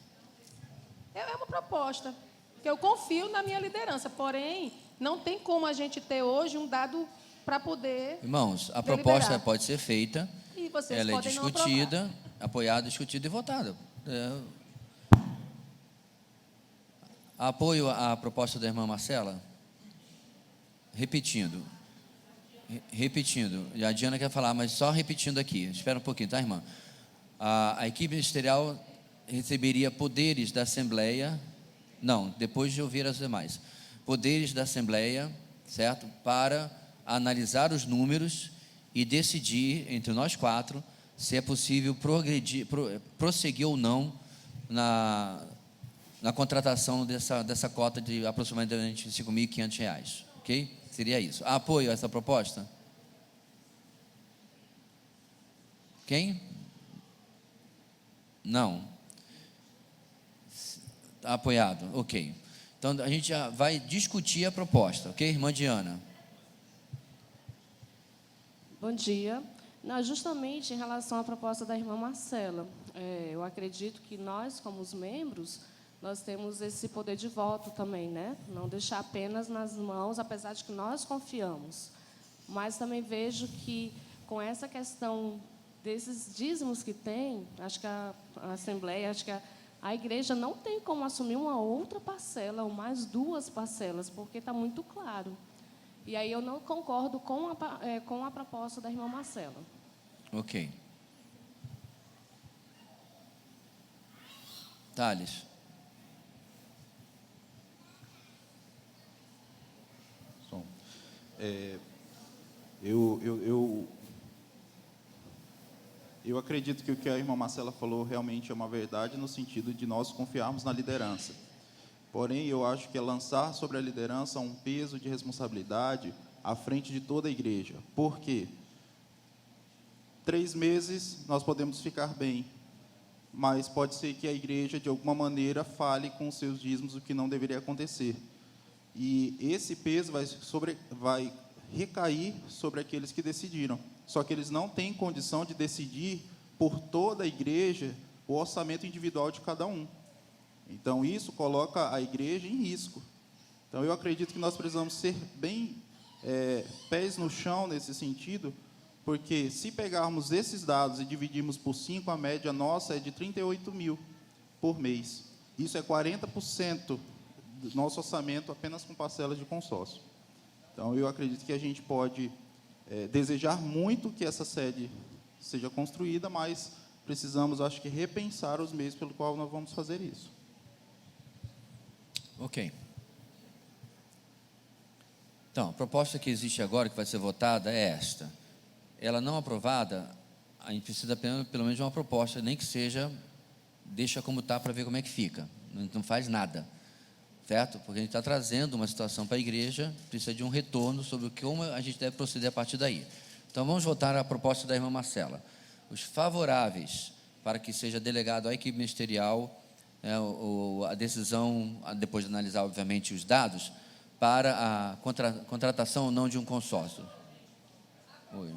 Speaker 9: É uma proposta, que eu confio na minha liderança, porém, não tem como a gente ter hoje um dado para poder...
Speaker 1: Irmãos, a
Speaker 9: deliberar.
Speaker 1: proposta pode ser feita,
Speaker 9: E vocês
Speaker 1: ela é
Speaker 9: podem não
Speaker 1: discutida, apoiada, discutida e votada. Apoio à proposta da irmã Marcela? Repetindo, a Diana quer falar, mas só repetindo aqui, espera um pouquinho, tá, irmã? A equipe ministerial receberia poderes da Assembleia, não, depois de ouvir as demais, poderes da Assembleia, certo? Para analisar os números e decidir, entre nós quatro, se é possível prosseguir ou não na contratação dessa cota de aproximadamente R$5.500, ok? Seria isso. Apoio a essa proposta? Quem? Não. Apoiado, ok. Então, a gente já vai discutir a proposta, ok, irmã Diana?
Speaker 10: Bom dia. Justamente em relação à proposta da irmã Marcela, eu acredito que nós, como os membros, nós temos esse poder de voto também, né? Não deixar apenas nas mãos, apesar de que nós confiamos. Mas também vejo que, com essa questão desses dízimos que tem, acho que a Assembleia, acho que a a igreja não tem como assumir uma outra parcela ou mais 2 parcelas, porque está muito claro. E aí eu não concordo com a proposta da irmã Marcela.
Speaker 1: Ok. Thales.
Speaker 3: Eu acredito que o que a irmã Marcela falou realmente é uma verdade, no sentido de nós confiarmos na liderança. Porém, eu acho que é lançar sobre a liderança um peso de responsabilidade à frente de toda a igreja. Por quê? 3 meses nós podemos ficar bem, mas pode ser que a igreja, de alguma maneira, fale com os seus dízimos, o que não deveria acontecer. E esse peso vai recair sobre aqueles que decidiram. Só que eles não têm condição de decidir por toda a igreja o orçamento individual de cada um. Então, isso coloca a igreja em risco. Então, eu acredito que nós precisamos ser bem pés no chão nesse sentido, porque se pegarmos esses dados e dividirmos por 5, a média nossa é de 38 mil por mês. Isso é 40% do nosso orçamento apenas com parcelas de consórcio. Então, eu acredito que a gente pode desejar muito que essa sede seja construída, mas precisamos, acho que, repensar os meios pelo qual nós vamos fazer isso.
Speaker 1: Ok. Então, a proposta que existe agora, que vai ser votada, é esta. Ela não aprovada, a gente precisa pelo menos de uma proposta, nem que seja, deixa como está para ver como é que fica. Não faz nada, certo? Porque a gente está trazendo uma situação para a igreja, precisa de um retorno sobre como a gente deve proceder a partir daí. Então, vamos votar a proposta da irmã Marcela. Os favoráveis para que seja delegado à equipe ministerial a decisão, depois de analisar, obviamente, os dados, para a contratação ou não de um consórcio. Oi.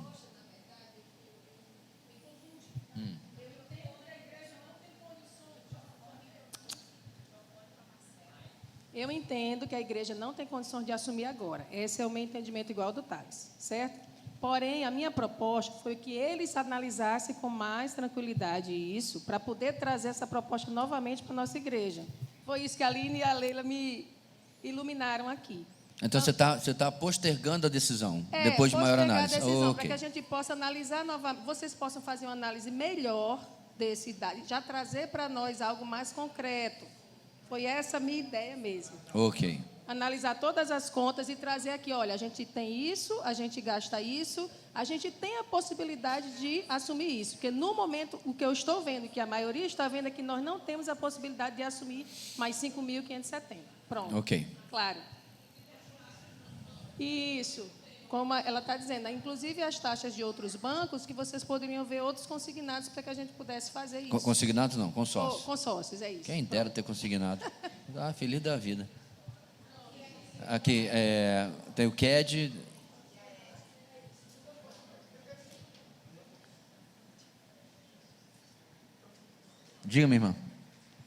Speaker 9: Eu entendo que a igreja não tem condições de assumir agora. Esse é o meu entendimento igual ao do Thales, certo? Porém, a minha proposta foi que eles analisassem com mais tranquilidade isso, para poder trazer essa proposta novamente para a nossa igreja. Foi isso que a Aline e a Leila me iluminaram aqui.
Speaker 1: Então, você tá postergando a decisão, depois de maior análise.
Speaker 9: A decisão, para que a gente possa analisar novamente, vocês possam fazer uma análise melhor desse dado, já trazer para nós algo mais concreto. Foi essa a minha ideia mesmo.
Speaker 1: Ok.
Speaker 9: Analisar todas as contas e trazer aqui, olha, a gente tem isso, a gente gasta isso, a gente tem a possibilidade de assumir isso. Porque no momento, o que eu estou vendo, que a maioria está vendo, é que nós não temos a possibilidade de assumir mais 5.570. Pronto.
Speaker 1: Ok.
Speaker 9: Claro. Isso. Como ela está dizendo, inclusive as taxas de outros bancos, que vocês poderiam ver outros consignados para que a gente pudesse fazer isso.
Speaker 1: Consignados não, consórcios.
Speaker 9: Consórcios, é isso.
Speaker 1: Quem dera ter consignado. Feliz da vida. Aqui, tem o CAD. Diga, minha irmã.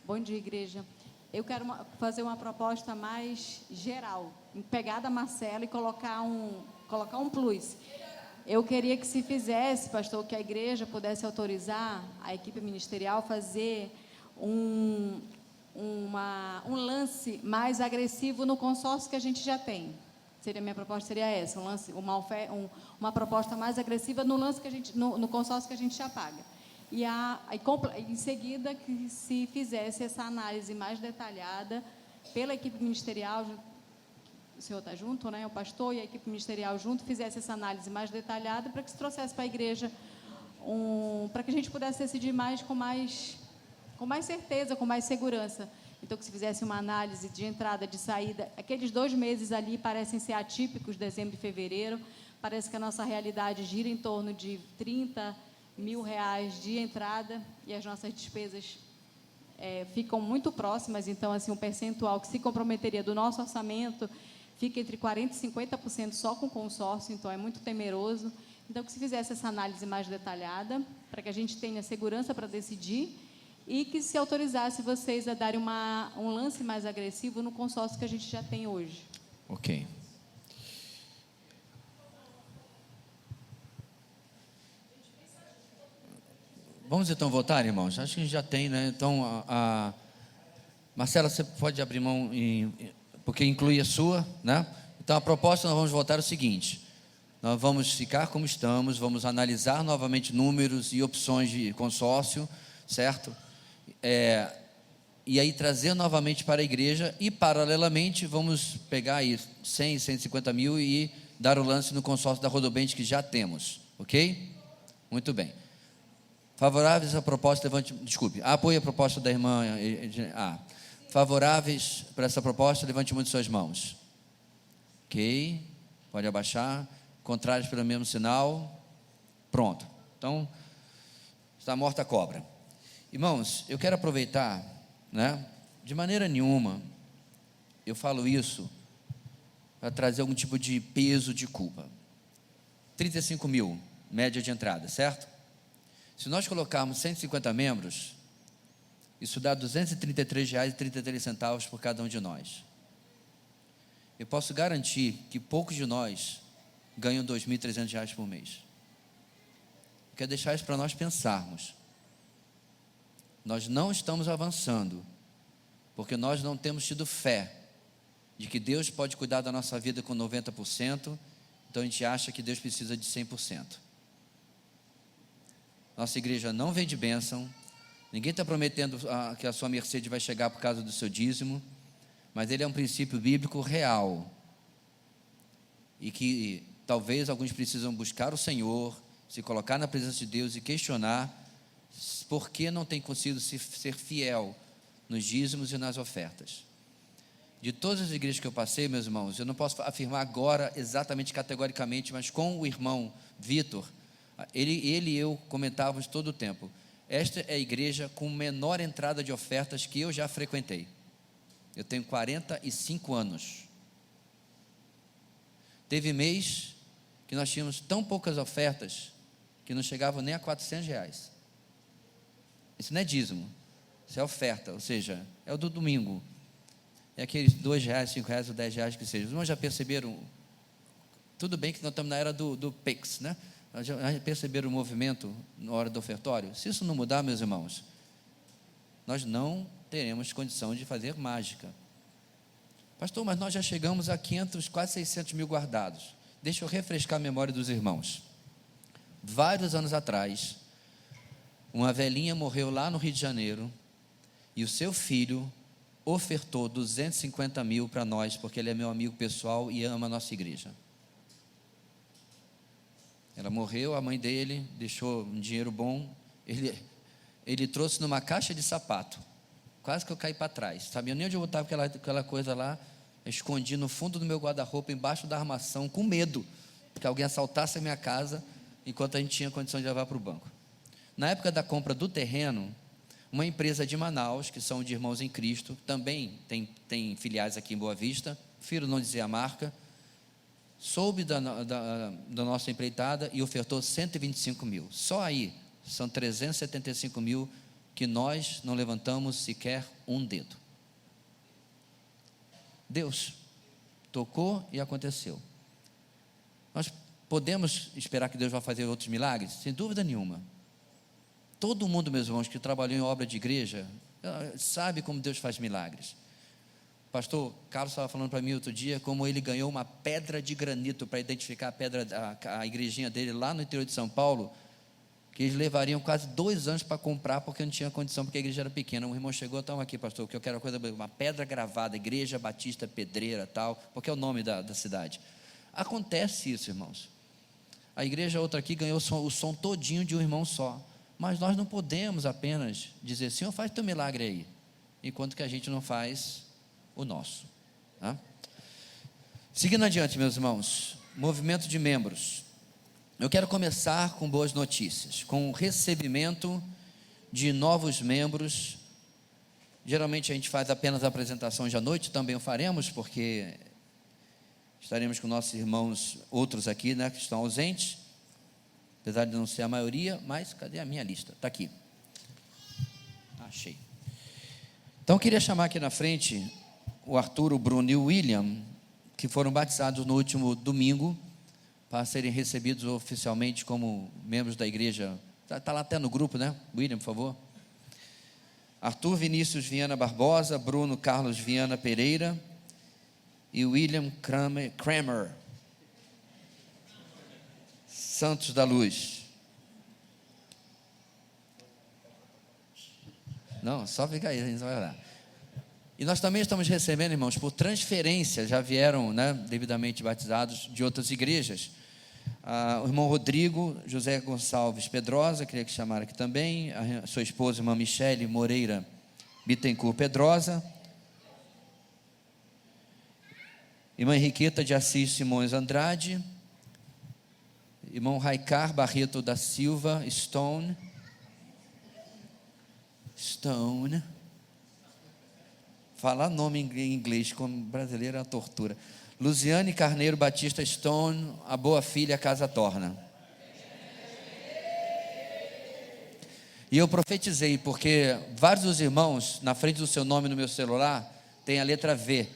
Speaker 11: Bom dia, igreja. Eu quero fazer uma proposta mais geral, pegar da Marcela e colocar um plus. Eu queria que se fizesse, pastor, que a igreja pudesse autorizar a equipe ministerial fazer um lance mais agressivo no consórcio que a gente já tem. Minha proposta seria essa, uma proposta mais agressiva no lance que a gente, no consórcio que a gente já paga. E em seguida que se fizesse essa análise mais detalhada pela equipe ministerial, o senhor está junto, né? O pastor e a equipe ministerial junto, fizesse essa análise mais detalhada para que se trouxesse para a igreja, para que a gente pudesse decidir com mais certeza, com mais segurança. Então, que se fizesse uma análise de entrada, de saída. Aqueles 2 meses ali parecem ser atípicos, dezembro e fevereiro. Parece que a nossa realidade gira em torno de R$30 mil de entrada e as nossas despesas ficam muito próximas. Então, assim, um percentual que se comprometeria do nosso orçamento fica entre 40% e 50% só com consórcio, então é muito temeroso. Então, que se fizesse essa análise mais detalhada, para que a gente tenha segurança para decidir, e que se autorizasse vocês a darem um lance mais agressivo no consórcio que a gente já tem hoje.
Speaker 1: Ok. Vamos então votar, irmãos? Acho que a gente já tem, né? Então, Marcela, você pode abrir mão, porque inclui a sua, né? Então, a proposta, nós vamos votar o seguinte: nós vamos ficar como estamos, vamos analisar novamente números e opções de consórcio, certo? E aí trazer novamente para a igreja e, paralelamente, vamos pegar aí 100, 150 mil e dar o lance no consórcio da Rodobente que já temos, ok? Muito bem. Favoráveis à proposta, levante... Desculpe, apoio a proposta da irmã... Favoráveis para essa proposta, levante uma de suas mãos. Ok, pode abaixar. Contrários pelo mesmo sinal. Pronto. Então, está morta a cobra. Irmãos, eu quero aproveitar, né? De maneira nenhuma, eu falo isso para trazer algum tipo de peso de culpa. 35 mil, média de entrada, certo? Se nós colocarmos 150 membros, isso dá R$ 233,33 por cada um de nós. Eu posso garantir que poucos de nós ganham R$ 2.300 por mês. Eu quero deixar isso para nós pensarmos. Nós não estamos avançando, porque nós não temos tido fé de que Deus pode cuidar da nossa vida com 90%, então a gente acha que Deus precisa de 100%. Nossa igreja não vende bênção, ninguém está prometendo que a sua Mercedes vai chegar por causa do seu dízimo, mas ele é um princípio bíblico real, e que talvez alguns precisam buscar o Senhor, se colocar na presença de Deus e questionar por que não tem conseguido ser fiel nos dízimos e nas ofertas. De todas as igrejas que eu passei, meus irmãos, eu não posso afirmar agora exatamente categoricamente, mas com o irmão Vitor, ele e eu comentávamos todo o tempo: esta é a igreja com menor entrada de ofertas que eu já frequentei. Eu tenho 45 anos. Teve mês que nós tínhamos tão poucas ofertas que não chegavam nem a R$400. Isso não é dízimo, isso é oferta, ou seja, é o do domingo. É aqueles R$2, R$5 ou R$10 que seja. Os irmãos já perceberam? Tudo bem que nós estamos na era do PIX, né? Já perceberam o movimento na hora do ofertório? Se isso não mudar, meus irmãos, nós não teremos condição de fazer mágica. Pastor, mas nós já chegamos a 500, quase 600 mil guardados. Deixa eu refrescar a memória dos irmãos. Vários anos atrás, uma velhinha morreu lá no Rio de Janeiro e o seu filho ofertou 250 mil para nós, porque ele é meu amigo pessoal e ama a nossa igreja. Ela morreu, a mãe dele deixou um dinheiro bom, ele trouxe numa caixa de sapato, quase que eu caí para trás, sabia nem onde eu botava aquela coisa lá, escondi no fundo do meu guarda-roupa, embaixo da armação, com medo, que alguém assaltasse a minha casa, enquanto a gente tinha condição de levar para o banco. Na época da compra do terreno, uma empresa de Manaus, que são de irmãos em Cristo, também tem filiais aqui em Boa Vista, prefiro não dizer a marca, soube da nossa empreitada e ofertou 125 mil. Só aí são 375 mil que nós não levantamos sequer um dedo. Deus tocou e aconteceu. Nós podemos esperar que Deus vá fazer outros milagres? Sem dúvida nenhuma. Todo mundo, meus irmãos, que trabalhou em obra de igreja, sabe como Deus faz milagres. Pastor Carlos estava falando para mim outro dia como ele ganhou uma pedra de granito para identificar a igrejinha dele lá no interior de São Paulo, que eles levariam quase 2 anos para comprar, porque não tinha condição, porque a igreja era pequena. Um irmão chegou: então aqui, pastor, que eu quero uma pedra gravada, Igreja Batista Pedreira, tal, porque é o nome da cidade. Acontece isso, irmãos. A igreja outra aqui ganhou o som todinho de um irmão só, mas nós não podemos apenas dizer: Senhor, faz teu milagre aí, enquanto que a gente não faz o nosso, tá? Seguindo adiante, meus irmãos, movimento de membros. Eu quero começar com boas notícias, com o recebimento de novos membros. Geralmente a gente faz apenas apresentações à noite, também o faremos, porque estaremos com nossos irmãos, outros aqui, né, que estão ausentes, apesar de não ser a maioria, mas cadê a minha lista? Está aqui. Achei. Então eu queria chamar aqui na frente o Arthur, o Bruno e o William, que foram batizados no último domingo, para serem recebidos oficialmente como membros da igreja. Está lá até no grupo, né? William, por favor. Arthur Vinícius Viana Barbosa, Bruno Carlos Viana Pereira e William Kramer Santos da Luz. Não, só fica aí, a gente vai lá. E nós também estamos recebendo, irmãos, por transferência, já vieram, né, devidamente batizados de outras igrejas. O irmão Rodrigo José Gonçalves Pedrosa, queria que chamara aqui também, a sua esposa, irmã Michele Moreira Bittencourt Pedrosa, irmã Henriqueta de Assis Simões Andrade, irmão Raicar Barreto da Silva Stone, falar nome em inglês como brasileiro é uma tortura. Luziane Carneiro Batista Stone, a boa filha casa torna. E eu profetizei, porque vários dos irmãos, na frente do seu nome no meu celular, tem a letra V,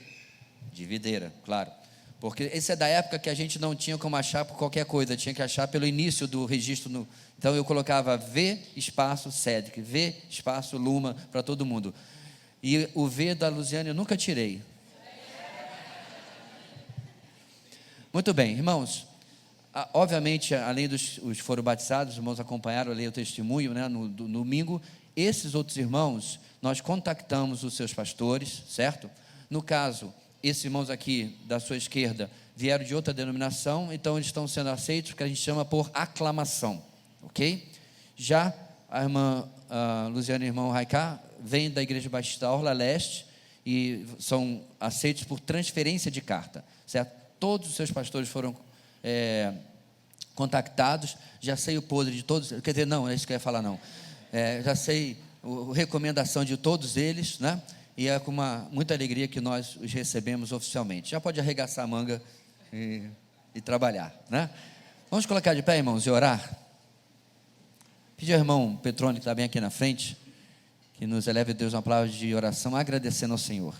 Speaker 1: de videira, claro. Porque esse é da época que a gente não tinha como achar por qualquer coisa, tinha que achar pelo início do registro. Então eu colocava V, espaço, Cedric, V, espaço, Luma, para todo mundo. E o V da Luziane eu nunca tirei. Muito bem, irmãos, obviamente, além dos os foram batizados, os irmãos acompanharam ali o testemunho, né, no domingo. Esses outros irmãos, nós contactamos os seus pastores, certo? No caso, esses irmãos aqui da sua esquerda vieram de outra denominação, então eles estão sendo aceitos, que a gente chama por aclamação, ok? Já a irmã Luziane e o irmão Raicar vêm da Igreja Batista Orla Leste e são aceitos por transferência de carta, certo? Todos os seus pastores foram contactados, já sei o podre de todos, quer dizer, não, é isso que eu ia falar, não. Já sei a recomendação de todos eles, né? E é com muita alegria que nós os recebemos oficialmente. Já pode arregaçar a manga e trabalhar, né? Vamos colocar de pé, irmãos, e orar. Pedir ao irmão Petrone, que está bem aqui na frente, que nos eleve a Deus uma palavra de oração, agradecendo ao Senhor.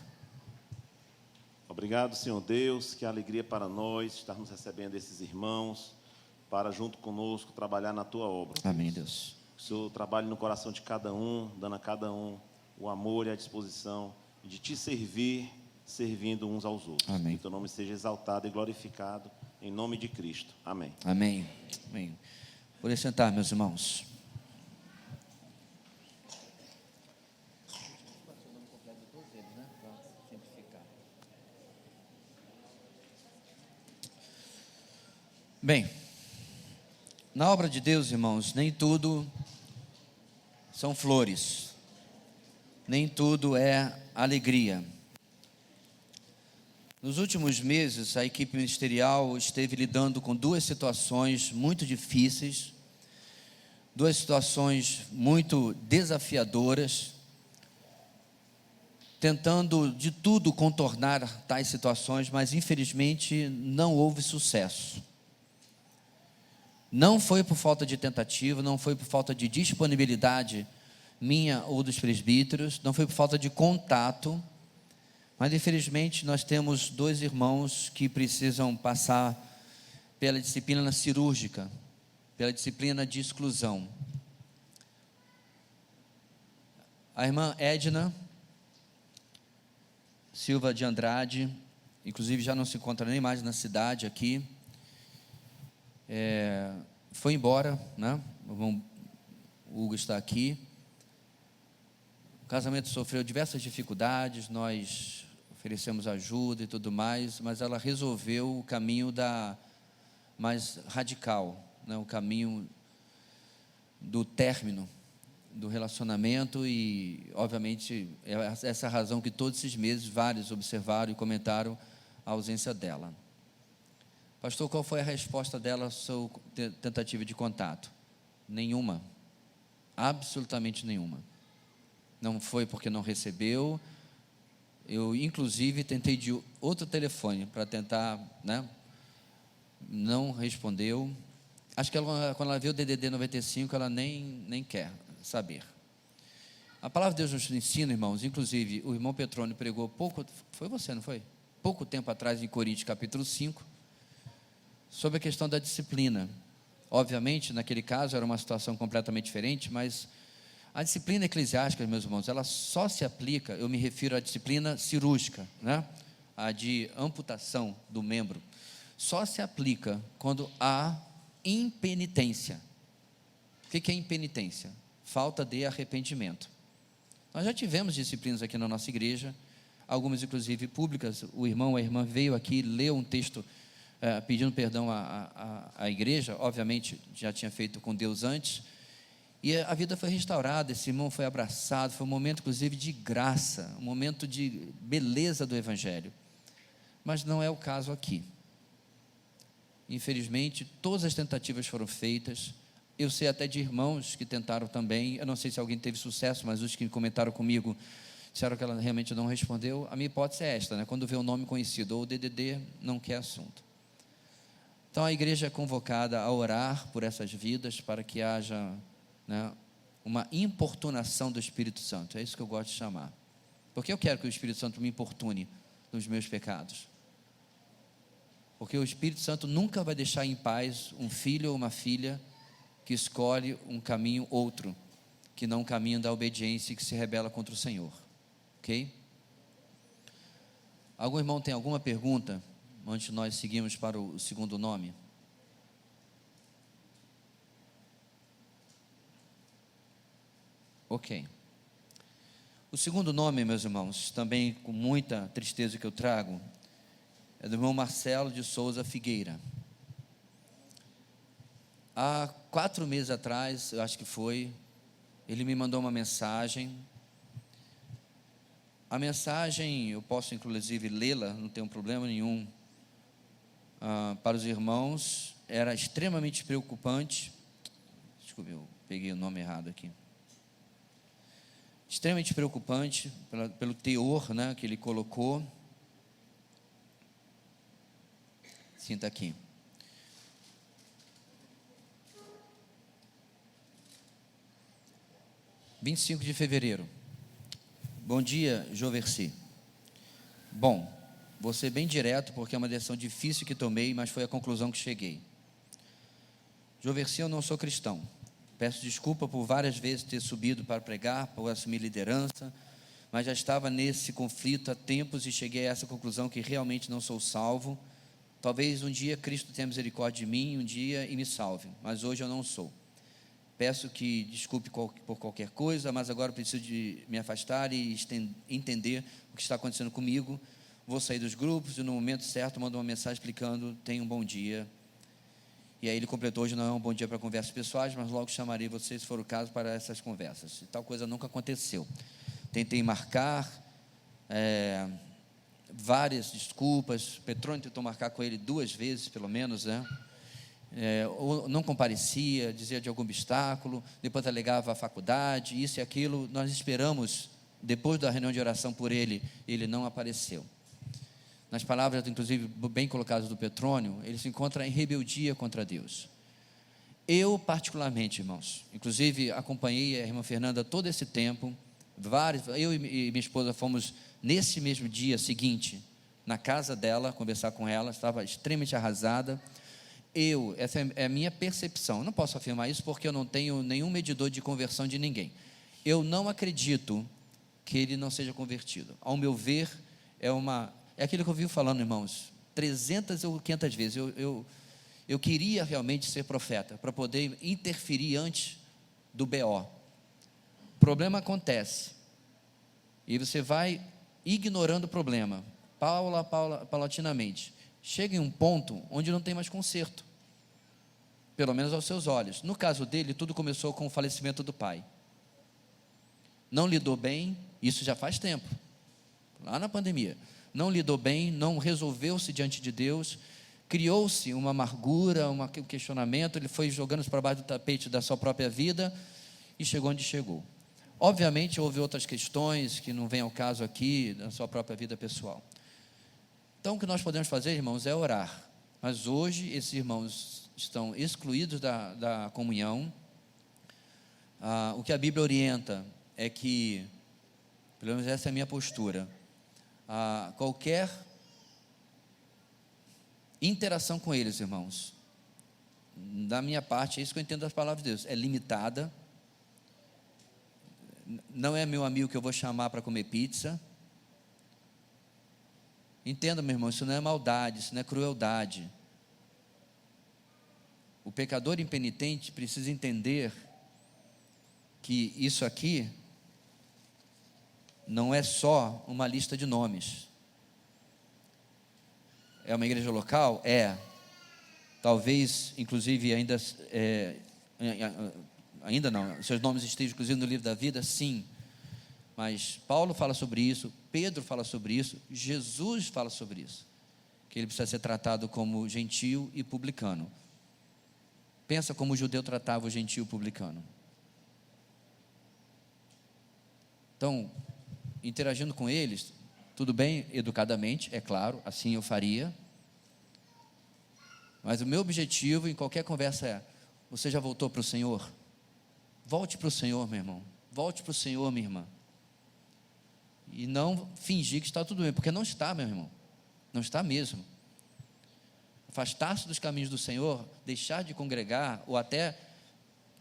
Speaker 12: Obrigado, Senhor Deus, que alegria para nós estarmos recebendo esses irmãos para, junto conosco, trabalhar na Tua obra.
Speaker 1: Amém, Deus.
Speaker 12: Que o Senhor trabalhe no coração de cada um, dando a cada um o amor e a disposição de Te servir, servindo uns aos outros.
Speaker 1: Amém.
Speaker 12: Que Teu nome seja exaltado e glorificado, em nome de Cristo. Amém.
Speaker 1: Amém. Amém. Por sentar, meus irmãos. Bem, na obra de Deus, irmãos, nem tudo são flores, nem tudo é alegria. Nos últimos meses, a equipe ministerial esteve lidando com duas situações muito difíceis, duas situações muito desafiadoras, tentando de tudo contornar tais situações, mas infelizmente não houve sucesso. Não foi por falta de tentativa, não foi por falta de disponibilidade minha ou dos presbíteros, não foi por falta de contato, mas infelizmente nós temos dois irmãos que precisam passar pela disciplina cirúrgica, pela disciplina de exclusão. A irmã Edna Silva de Andrade, inclusive já não se encontra nem mais na cidade aqui, foi embora, né? O irmão Hugo está aqui. O casamento sofreu diversas dificuldades, nós oferecemos ajuda e tudo mais, mas ela resolveu o caminho mais radical, né? O caminho do término do relacionamento e, obviamente, essa é a razão que todos esses meses vários observaram e comentaram a ausência dela. Pastor, qual foi a resposta dela à sua tentativa de contato? Nenhuma, absolutamente nenhuma. Não foi porque não recebeu. Eu, inclusive, tentei de outro telefone para tentar, né? Não respondeu. Acho que quando ela viu o DDD 95, ela nem quer saber. A palavra de Deus nos ensina, irmãos, inclusive o irmão Petrone pregou foi você, não foi? Pouco tempo atrás em Coríntios capítulo 5, sobre a questão da disciplina. Obviamente, naquele caso era uma situação completamente diferente, mas A disciplina eclesiástica, meus irmãos, ela só se aplica, eu me refiro à disciplina cirúrgica, né? A de amputação do membro, só se aplica quando há impenitência. O que é impenitência? Falta de arrependimento. Nós já tivemos disciplinas aqui na nossa igreja, algumas inclusive públicas. O irmão ou a irmã veio aqui, leu um texto pedindo perdão à igreja, obviamente já tinha feito com Deus antes, e a vida foi restaurada, esse irmão foi abraçado, foi um momento inclusive de graça, um momento de beleza do Evangelho, mas não é o caso aqui. Infelizmente, todas as tentativas foram feitas, eu sei até de irmãos que tentaram também, eu não sei se alguém teve sucesso, mas os que comentaram comigo, disseram que ela realmente não respondeu. A minha hipótese é esta, né? Quando vê um nome conhecido, ou DDD, não quer assunto. Então a igreja é convocada a orar por essas vidas, para que haja, né, uma importunação do Espírito Santo, é isso que eu gosto de chamar, porque eu quero que o Espírito Santo me importune nos meus pecados, porque o Espírito Santo nunca vai deixar em paz um filho ou uma filha que escolhe um caminho outro, que não o caminho da obediência e que se rebela contra o Senhor, ok? Algum irmão tem alguma pergunta, antes de nós seguirmos para o segundo nome? Ok. O segundo nome, meus irmãos, também com muita tristeza que eu trago, é do irmão Marcelo de Souza Figueira. Há 4 meses atrás, eu acho que foi, ele me mandou uma mensagem. A mensagem, eu posso inclusive lê-la, não tenho problema nenhum, para os irmãos, era extremamente preocupante. Desculpe, eu peguei o nome errado aqui. Extremamente preocupante pelo teor, né, que ele colocou. Sinta aqui. (25 de fevereiro). Bom dia, Joverci. Bom, vou ser bem direto, porque é uma decisão difícil que tomei, mas foi a conclusão que cheguei. Joverci, eu não sou cristão. Peço desculpa por várias vezes ter subido para pregar, por assumir liderança, mas já estava nesse conflito há tempos e cheguei a essa conclusão que realmente não sou salvo. Talvez um dia Cristo tenha misericórdia de mim, um dia, e me salve, mas hoje eu não sou. Peço que desculpe por qualquer coisa, mas agora preciso de me afastar e entender o que está acontecendo comigo. Vou sair dos grupos e no momento certo mando uma mensagem explicando: tenha um bom dia. E aí ele completou: hoje não é um bom dia para conversas pessoais, mas logo chamarei vocês, se for o caso, para essas conversas. E tal coisa nunca aconteceu. Tentei marcar, várias desculpas. Petrônio tentou marcar com ele 2 vezes, pelo menos, né? Ou não comparecia, dizia de algum obstáculo, depois alegava a faculdade, isso e aquilo. Nós esperamos, depois da reunião de oração por ele, ele não apareceu. Nas palavras, inclusive, bem colocadas do Petrônio, ele se encontra em rebeldia contra Deus. Eu, particularmente, irmãos, inclusive acompanhei a irmã Fernanda todo esse tempo, eu e minha esposa fomos, nesse mesmo dia seguinte, na casa dela, conversar com ela, estava extremamente arrasada. Essa é a minha percepção, eu não posso afirmar isso porque eu não tenho nenhum medidor de conversão de ninguém. Eu não acredito que ele não seja convertido. Ao meu ver, é aquilo que eu vivo falando, irmãos, 300 ou 500 vezes. Eu queria realmente ser profeta, para poder interferir antes do BO. O problema acontece, e você vai ignorando o problema, paulatinamente. Chega em um ponto onde não tem mais conserto, pelo menos aos seus olhos. No caso dele, tudo começou com o falecimento do pai. Não lidou bem, isso já faz tempo, lá na pandemia. Não lidou bem, não resolveu-se diante de Deus, criou-se uma amargura, um questionamento, ele foi jogando para baixo do tapete da sua própria vida e chegou onde chegou. Obviamente, houve outras questões que não vêm ao caso aqui, da sua própria vida pessoal. Então, o que nós podemos fazer, irmãos, é orar. Mas hoje, esses irmãos estão excluídos da comunhão. O que a Bíblia orienta é que, pelo menos essa é a minha postura, qualquer interação com eles, irmãos, da minha parte, é isso que eu entendo das palavras de Deus, é limitada, não é meu amigo que eu vou chamar para comer pizza. Entenda, meu irmão, isso não é maldade, isso não é crueldade. O pecador impenitente precisa entender que isso aqui não é só uma lista de nomes. É uma igreja local? É. Talvez, inclusive, ainda não, seus nomes estejam, inclusive, no livro da vida? Sim. Mas Paulo fala sobre isso, Pedro fala sobre isso, Jesus fala sobre isso, que ele precisa ser tratado como gentio e publicano. Pensa como o judeu tratava o gentio e o publicano. Então, interagindo com eles, tudo bem, educadamente, é claro, assim eu faria. Mas o meu objetivo em qualquer conversa é: você já voltou para o Senhor? Volte para o Senhor, meu irmão. Volte para o Senhor, minha irmã. E não fingir que está tudo bem, porque não está, meu irmão. Não está mesmo. Afastar-se dos caminhos do Senhor, deixar de congregar, ou até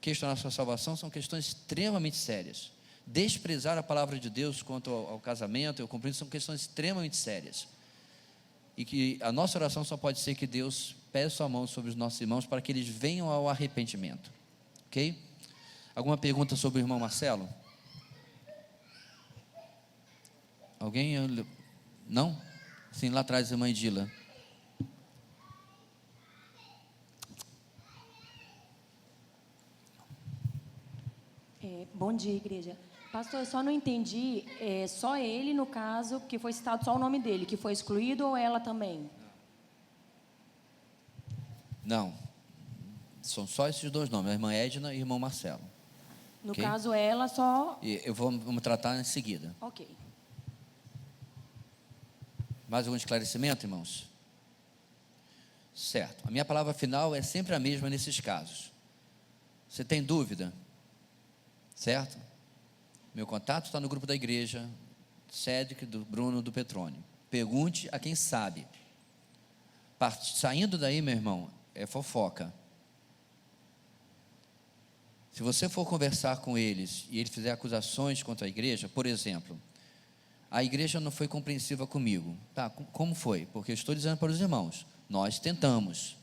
Speaker 1: questionar a sua salvação, são questões extremamente sérias. Desprezar a palavra de Deus quanto ao casamento e ao compromisso são questões extremamente sérias. E que a nossa oração só pode ser que Deus pese sua mão sobre os nossos irmãos para que eles venham ao arrependimento. Ok? Alguma pergunta sobre o irmão Marcelo? Alguém? Não? Sim, lá atrás, irmã Edila.
Speaker 13: Bom dia, igreja. Pastor, eu só não entendi, só ele, no caso, que foi citado só o nome dele, que foi excluído, ou ela também?
Speaker 1: Não. São só esses dois nomes, a irmã Edna e o irmão Marcelo.
Speaker 13: No
Speaker 1: Okay?
Speaker 13: caso, ela só...
Speaker 1: E vamos tratar em seguida.
Speaker 13: Ok.
Speaker 1: Mais algum esclarecimento, irmãos? Certo. A minha palavra final é sempre a mesma nesses casos. Você tem dúvida? Certo? Meu contato está no grupo da igreja, Cédric, do Bruno, do Petrônio. Pergunte a quem sabe. Saindo daí, meu irmão, é fofoca. Se você for conversar com eles e eles fizerem acusações contra a igreja, por exemplo, a igreja não foi compreensiva comigo. Tá, como foi? Porque eu estou dizendo para os irmãos, nós tentamos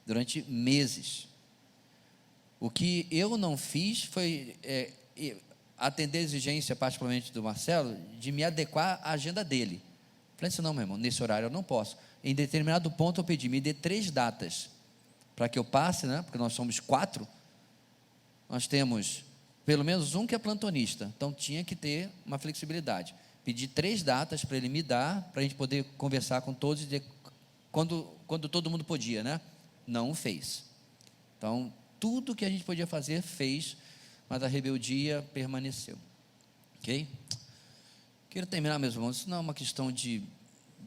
Speaker 1: durante meses. O que eu não fiz foi atender a exigência, particularmente do Marcelo, de me adequar à agenda dele. Falei assim, não, meu irmão, nesse horário eu não posso. Em determinado ponto eu pedi, me dê 3 datas, para que eu passe, né? Porque nós somos 4, nós temos pelo menos um que é plantonista, então tinha que ter uma flexibilidade. Pedi 3 datas para ele me dar, para a gente poder conversar com todos, quando todo mundo podia, né? Não fez. Então, tudo que a gente podia fazer, fez, mas a rebeldia permaneceu. Ok? Quero terminar, meus irmãos, isso não é uma questão de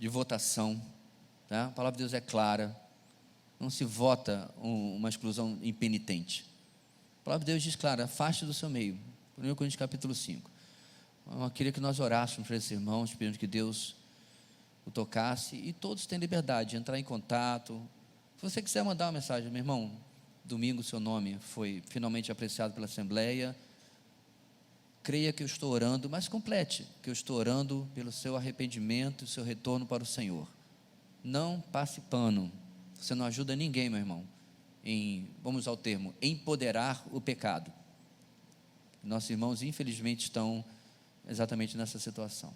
Speaker 1: votação, tá? A palavra de Deus é clara, não se vota uma exclusão impenitente. A palavra de Deus diz, claro, afaste do seu meio. 1 Coríntios capítulo 5. Eu queria que nós orássemos para esses irmãos, pedindo que Deus o tocasse, e todos têm liberdade de entrar em contato. Se você quiser mandar uma mensagem, meu irmão, domingo seu nome foi finalmente apreciado pela Assembleia, creia que eu estou orando, mas complete, que eu estou orando pelo seu arrependimento e seu retorno para o Senhor. Não passe pano, você não ajuda ninguém, meu irmão, vamos ao termo, empoderar o pecado. Nossos irmãos, infelizmente, estão exatamente nessa situação.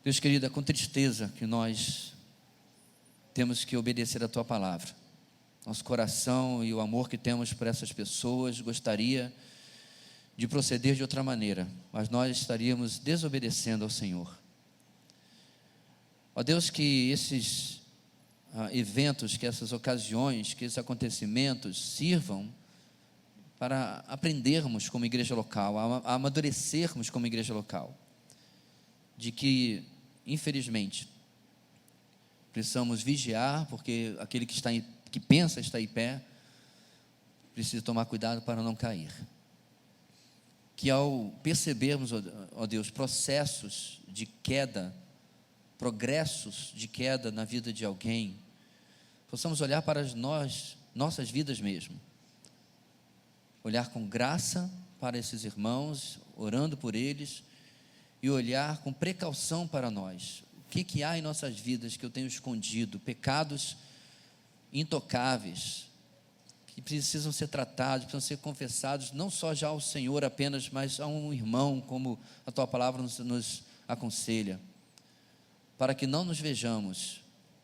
Speaker 1: Deus querido, é com tristeza que nós temos que obedecer a Tua palavra. Nosso coração e o amor que temos por essas pessoas gostaria de proceder de outra maneira, mas nós estaríamos desobedecendo ao Senhor. Ó Deus, que esses eventos, que essas ocasiões, que esses acontecimentos sirvam para aprendermos como igreja local, a amadurecermos como igreja local, de que, infelizmente, precisamos vigiar, porque aquele que pensa estar em pé, precisa tomar cuidado para não cair. Que ao percebermos, ó Deus, processos de queda, progressos de queda na vida de alguém, possamos olhar para nossas vidas mesmo, olhar com graça, para esses irmãos, orando por eles, e olhar com precaução para nós. O que há em nossas vidas que eu tenho escondido? Pecados intocáveis, que precisam ser tratados, precisam ser confessados, não só já ao Senhor apenas, mas a um irmão, como a Tua palavra nos aconselha, para que não nos vejamos,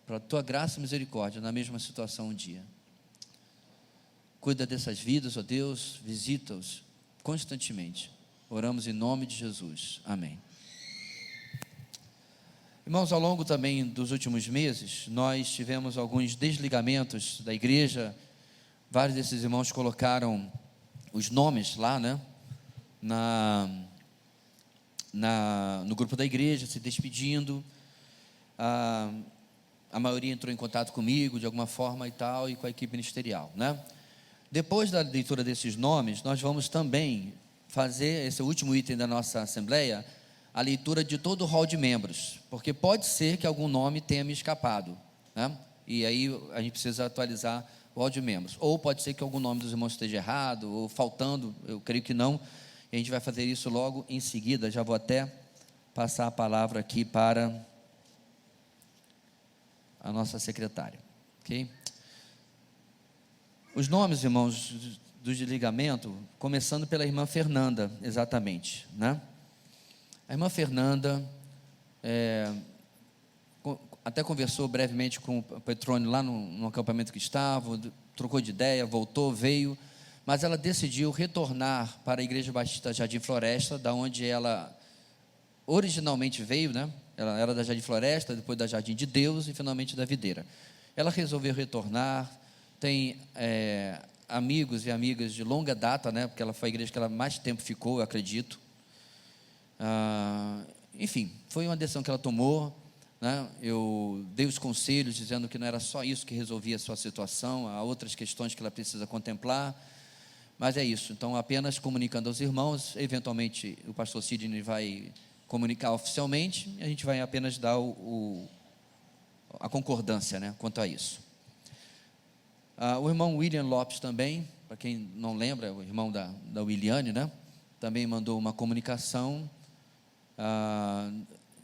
Speaker 1: para a Tua graça e misericórdia, na mesma situação um dia. Cuida dessas vidas, ó Deus, visita-os constantemente. Oramos em nome de Jesus. Amém. Irmãos, ao longo também dos últimos meses, nós tivemos alguns desligamentos da igreja. Vários desses irmãos colocaram os nomes lá, né, no grupo da igreja, se despedindo. A maioria entrou em contato comigo de alguma forma e tal, e com a equipe ministerial, né? Depois da leitura desses nomes, nós vamos também fazer, esse último item da nossa assembleia, a leitura de todo o rol de membros, porque pode ser que algum nome tenha me escapado, né? E aí a gente precisa atualizar o rol de membros, ou pode ser que algum nome dos irmãos esteja errado, ou faltando, eu creio que não, e a gente vai fazer isso logo em seguida. Já vou até passar a palavra aqui para a nossa secretária, ok? Os nomes, irmãos, do desligamento, começando pela irmã Fernanda, exatamente, né? A irmã Fernanda até conversou brevemente com o Petrônio lá no acampamento que estava, trocou de ideia, voltou, veio, mas ela decidiu retornar para a Igreja Batista Jardim Floresta, da onde ela originalmente veio, né? Ela era da Jardim Floresta, depois da Jardim de Deus e finalmente da Videira. Ela resolveu retornar, tem amigos e amigas de longa data, né? Porque ela foi a igreja que ela mais tempo ficou, eu acredito. Enfim, foi uma decisão que ela tomou, né? Eu dei os conselhos dizendo que não era só isso que resolvia a sua situação, há outras questões que ela precisa contemplar, mas é isso. Então, apenas comunicando aos irmãos, eventualmente o pastor Sidney vai comunicar oficialmente, e a gente vai apenas dar a concordância, né, quanto a isso. O irmão William Lopes também, para quem não lembra, o irmão da Williane, né, também mandou uma comunicação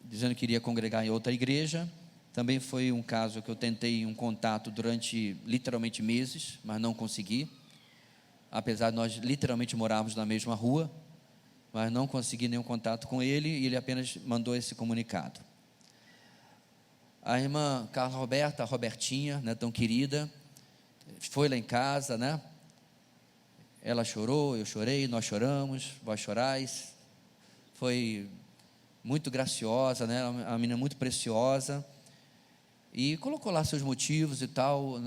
Speaker 1: dizendo que iria congregar em outra igreja. Também foi um caso que eu tentei um contato durante literalmente meses, mas não consegui, apesar de nós literalmente morarmos na mesma rua, mas não consegui nenhum contato com ele, e ele apenas mandou esse comunicado. A irmã Carla Roberta, a Robertinha, né, tão querida, foi lá em casa, né? Ela chorou, eu chorei, nós choramos, vós chorais. Foi muito graciosa, né? Uma menina muito preciosa, e colocou lá seus motivos e tal,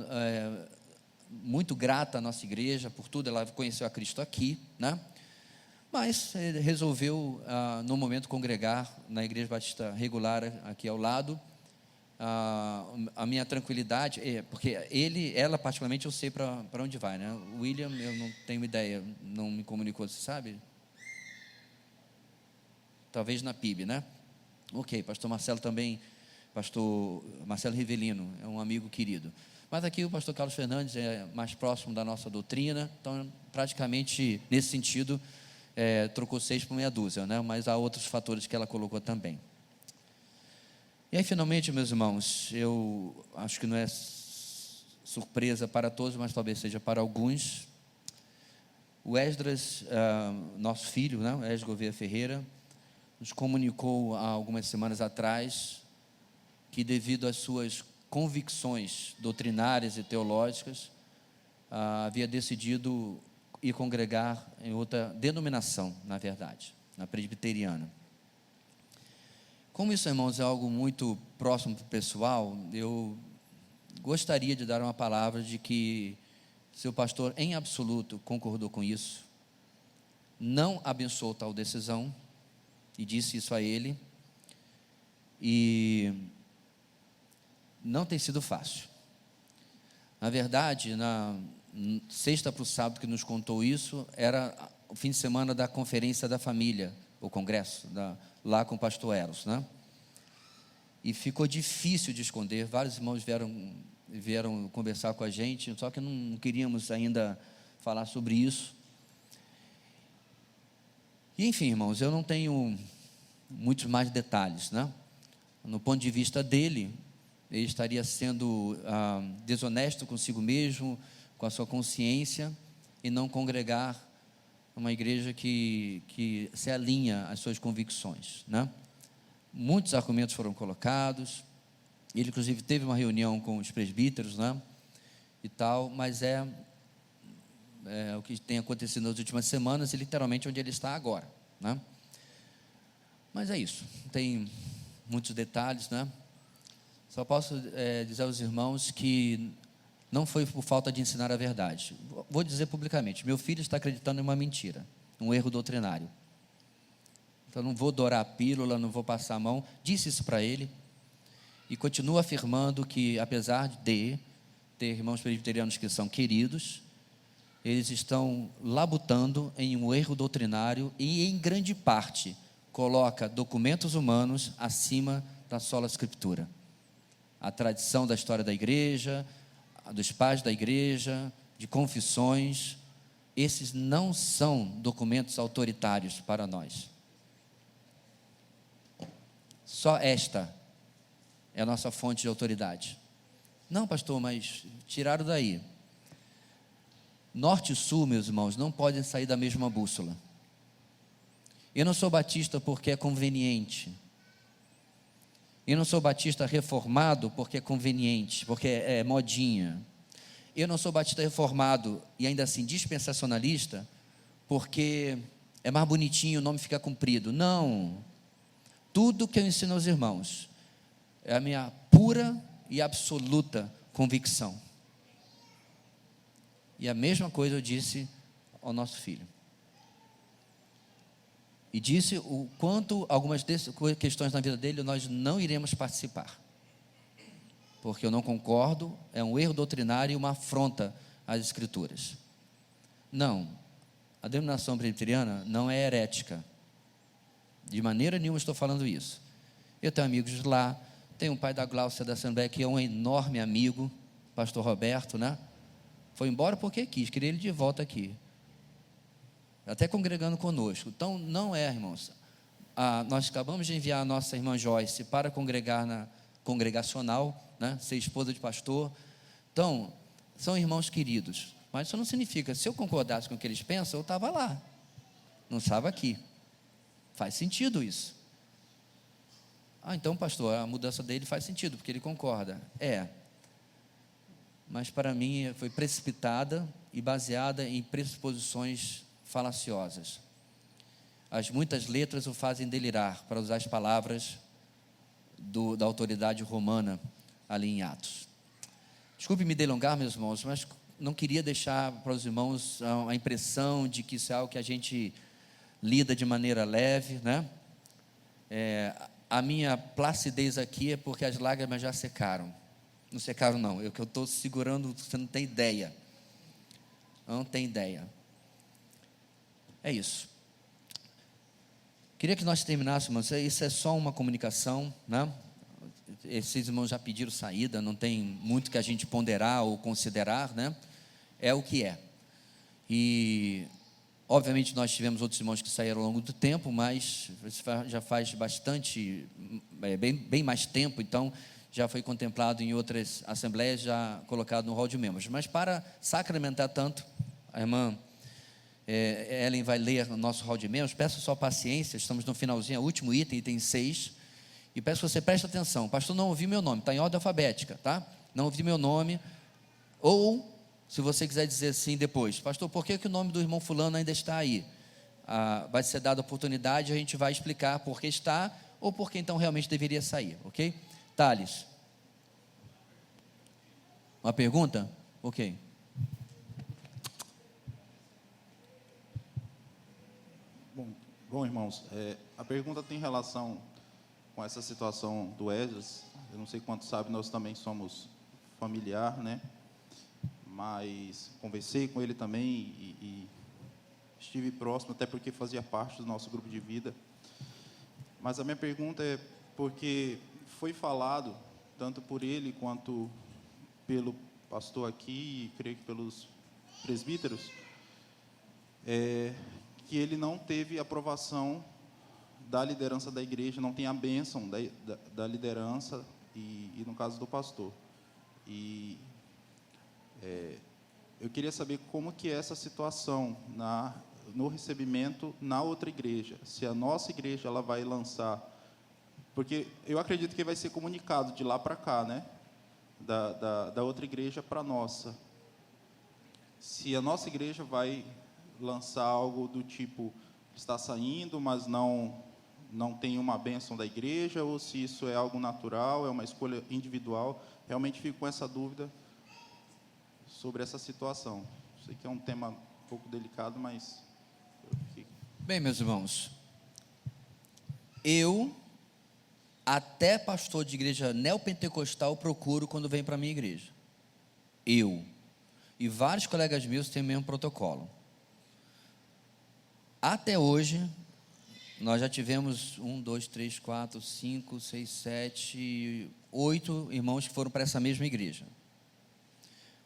Speaker 1: muito grata à nossa igreja por tudo. Ela conheceu a Cristo aqui, né? Mas resolveu, no momento, congregar na Igreja Batista Regular, aqui ao lado. A minha tranquilidade, porque ela particularmente, eu sei para onde vai, né? O William, eu não tenho ideia, não me comunicou, você sabe? Talvez na PIB, né? Ok, pastor Marcelo também, pastor Marcelo Rivelino, é um amigo querido. Mas aqui o pastor Carlos Fernandes é mais próximo da nossa doutrina, então praticamente nesse sentido, trocou 6 por meia dúzia, né? Mas há outros fatores que ela colocou também. E aí, finalmente, meus irmãos, eu acho que não é surpresa para todos, mas talvez seja para alguns. O Esdras, nosso filho, né? O Esdras Gouveia Ferreira, nos comunicou há algumas semanas atrás que, devido às suas convicções doutrinárias e teológicas, havia decidido ir congregar em outra denominação, na verdade, na presbiteriana. Como isso, irmãos, é algo muito próximo para o pessoal, eu gostaria de dar uma palavra de que seu pastor, em absoluto, concordou com isso, não abençoou tal decisão, e disse isso a ele, e não tem sido fácil. Na verdade, na sexta para o sábado que nos contou isso, era o fim de semana da conferência da família, o congresso, lá com o pastor Eros, né? E ficou difícil de esconder. Vários irmãos vieram conversar com a gente, só que não queríamos ainda falar sobre isso. E, enfim, irmãos, eu não tenho muitos mais detalhes, né? No ponto de vista dele, ele estaria sendo desonesto consigo mesmo, com a sua consciência, e não congregar uma igreja que se alinha às suas convicções, né? Muitos argumentos foram colocados, ele inclusive teve uma reunião com os presbíteros, né? E tal, mas é o que tem acontecido nas últimas semanas e literalmente onde ele está agora, né? Mas é isso, não tem muitos detalhes, né? Só posso dizer aos irmãos que não foi por falta de ensinar a verdade. Vou dizer publicamente, meu filho está acreditando em uma mentira, um erro doutrinário. Então não vou dourar a pílula, não vou passar a mão. Disse isso para ele e continuo afirmando que, apesar de ter irmãos presbiterianos que são queridos, eles estão labutando em um erro doutrinário e, em grande parte, coloca documentos humanos acima da sola escritura. A tradição da história da igreja, dos pais da igreja, de confissões, esses não são documentos autoritários para nós. Só esta é a nossa fonte de autoridade. Não, pastor, mas tiraram daí. Norte e sul, meus irmãos, não podem sair da mesma bússola. Eu não sou batista porque é conveniente. Eu não sou batista reformado porque é conveniente, porque é modinha. Eu não sou batista reformado e ainda assim dispensacionalista porque é mais bonitinho, o nome fica comprido. Não. Tudo que eu ensino aos irmãos é a minha pura e absoluta convicção. E a mesma coisa eu disse ao nosso filho. E disse o quanto algumas questões na vida dele nós não iremos participar. Porque eu não concordo, é um erro doutrinário e uma afronta às Escrituras. Não, a denominação presbiteriana não é herética. De maneira nenhuma estou falando isso. Eu tenho amigos lá, tenho um pai da Gláucia da Assembleia que é um enorme amigo, pastor Roberto, né? Foi embora porque queria ele de volta aqui. Até congregando conosco. Então, não é, irmãos. Nós acabamos de enviar a nossa irmã Joyce para congregar na congregacional, né? Ser esposa de pastor. Então, são irmãos queridos. Mas isso não significa, se eu concordasse com o que eles pensam, eu estava lá. Não estava aqui. Faz sentido isso. Então, pastor, a mudança dele faz sentido, porque ele concorda. Mas para mim foi precipitada e baseada em pressuposições falaciosas. As muitas letras o fazem delirar, para usar as palavras da autoridade romana ali em Atos. Desculpe me delongar, meus irmãos, mas não queria deixar para os irmãos a impressão de que isso é algo que a gente lida de maneira leve, né? A minha placidez aqui é porque as lágrimas já secaram. Não secaram não, eu estou segurando, você não tem ideia. Não tem ideia. É isso. Queria que nós terminássemos, isso é só uma comunicação, né? Esses irmãos já pediram saída, não tem muito que a gente ponderar ou considerar, né? É o que é. E, obviamente, nós tivemos outros irmãos que saíram ao longo do tempo, mas já faz bastante, bem mais tempo, então já foi contemplado em outras assembleias, já colocado no hall de membros. Mas para sacramentar tanto, a irmã Ellen vai ler o nosso hall de membros. Peço só paciência, estamos no finalzinho, é o último item 6, e peço que você preste atenção. Pastor, não ouvi meu nome, está em ordem alfabética, tá? Não ouvi meu nome, ou, se você quiser dizer assim depois, pastor, por que o nome do irmão fulano ainda está aí? Vai ser dada a oportunidade, a gente vai explicar por que está, ou por que então realmente deveria sair, ok? Thales, uma pergunta? Ok.
Speaker 3: Bom, irmãos, a pergunta tem relação com essa situação do Esdras. Eu não sei quantos sabem, nós também somos familiar, né? Mas conversei com ele também e estive próximo, até porque fazia parte do nosso grupo de vida. Mas a minha pergunta é porque foi falado, tanto por ele quanto pelo pastor aqui, e creio que pelos presbíteros, que ele não teve aprovação da liderança da igreja, não tem a bênção da liderança e no caso do pastor. E eu queria saber como que é essa situação no recebimento na outra igreja. Se a nossa igreja ela vai lançar, porque eu acredito que vai ser comunicado de lá para cá, né? Da outra igreja para a nossa. Se a nossa igreja vai lançar algo do tipo, está saindo, mas não tem uma bênção da igreja, ou se isso é algo natural, é uma escolha individual. Realmente fico com essa dúvida sobre essa situação. Sei que é um tema um pouco delicado, mas...
Speaker 14: Bem, meus irmãos, eu, até pastor de igreja neopentecostal, procuro quando vem para a minha igreja. Eu. E vários colegas meus têm o mesmo protocolo. Até hoje, nós já tivemos 1, 2, 3, 4, 5, 6, 7, 8 irmãos que foram para essa mesma igreja.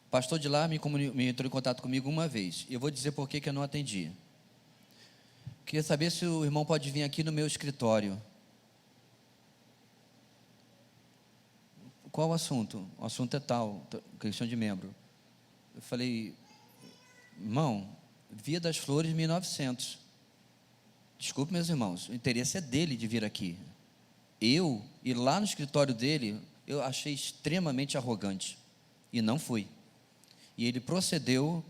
Speaker 14: O pastor de lá me entrou em contato comigo uma vez. E eu vou dizer por que eu não atendi. Queria saber se o irmão pode vir aqui no meu escritório. Qual o assunto? O assunto é tal, questão de membro. Eu falei, irmão, Via das Flores, 1900. Desculpe, meus irmãos, o interesse é dele de vir aqui. Eu, ir lá no escritório dele, eu achei extremamente arrogante. E não fui. E ele procedeu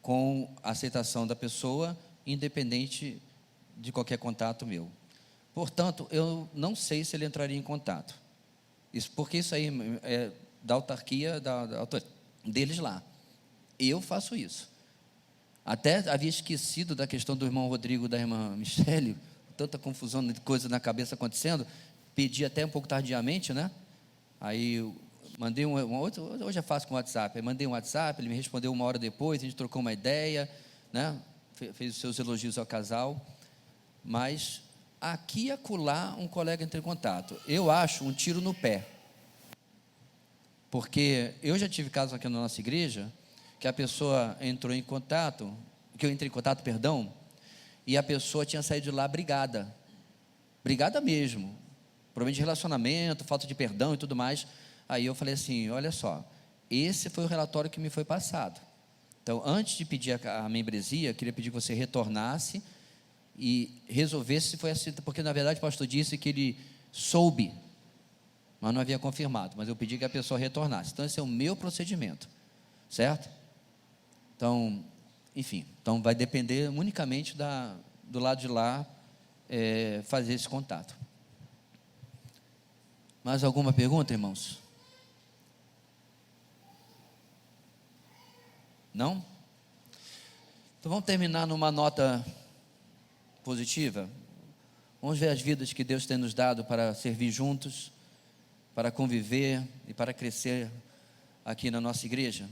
Speaker 14: com a aceitação da pessoa, independente de qualquer contato meu. Portanto, eu não sei se ele entraria em contato. Porque isso aí é da autarquia deles lá. Eu faço isso. Até havia esquecido da questão do irmão Rodrigo e da irmã Michele, tanta confusão de coisa na cabeça acontecendo, pedi até um pouco tardiamente, né? Aí eu mandei hoje é fácil com o WhatsApp, aí mandei um WhatsApp, ele me respondeu 1 hora depois, a gente trocou uma ideia, né? Fez os seus elogios ao casal, mas aqui e acolá um colega entrou em contato. Eu acho um tiro no pé, porque eu já tive casos aqui na nossa igreja, que a pessoa entrou em contato, que eu entrei em contato, perdão, e a pessoa tinha saído de lá brigada mesmo, problema de relacionamento, falta de perdão e tudo mais. Aí eu falei assim, olha só, esse foi o relatório que me foi passado. Então, antes de pedir a membresia, eu queria pedir que você retornasse e resolvesse se foi assim, porque na verdade o pastor disse que ele soube, mas não havia confirmado, mas eu pedi que a pessoa retornasse. Então, esse é o meu procedimento, certo? Então, enfim, vai depender unicamente do lado de lá fazer esse contato. Mais alguma pergunta, irmãos? Não? Então vamos terminar numa nota positiva. Vamos ver as vidas que Deus tem nos dado para servir juntos, para conviver e para crescer aqui na nossa igreja.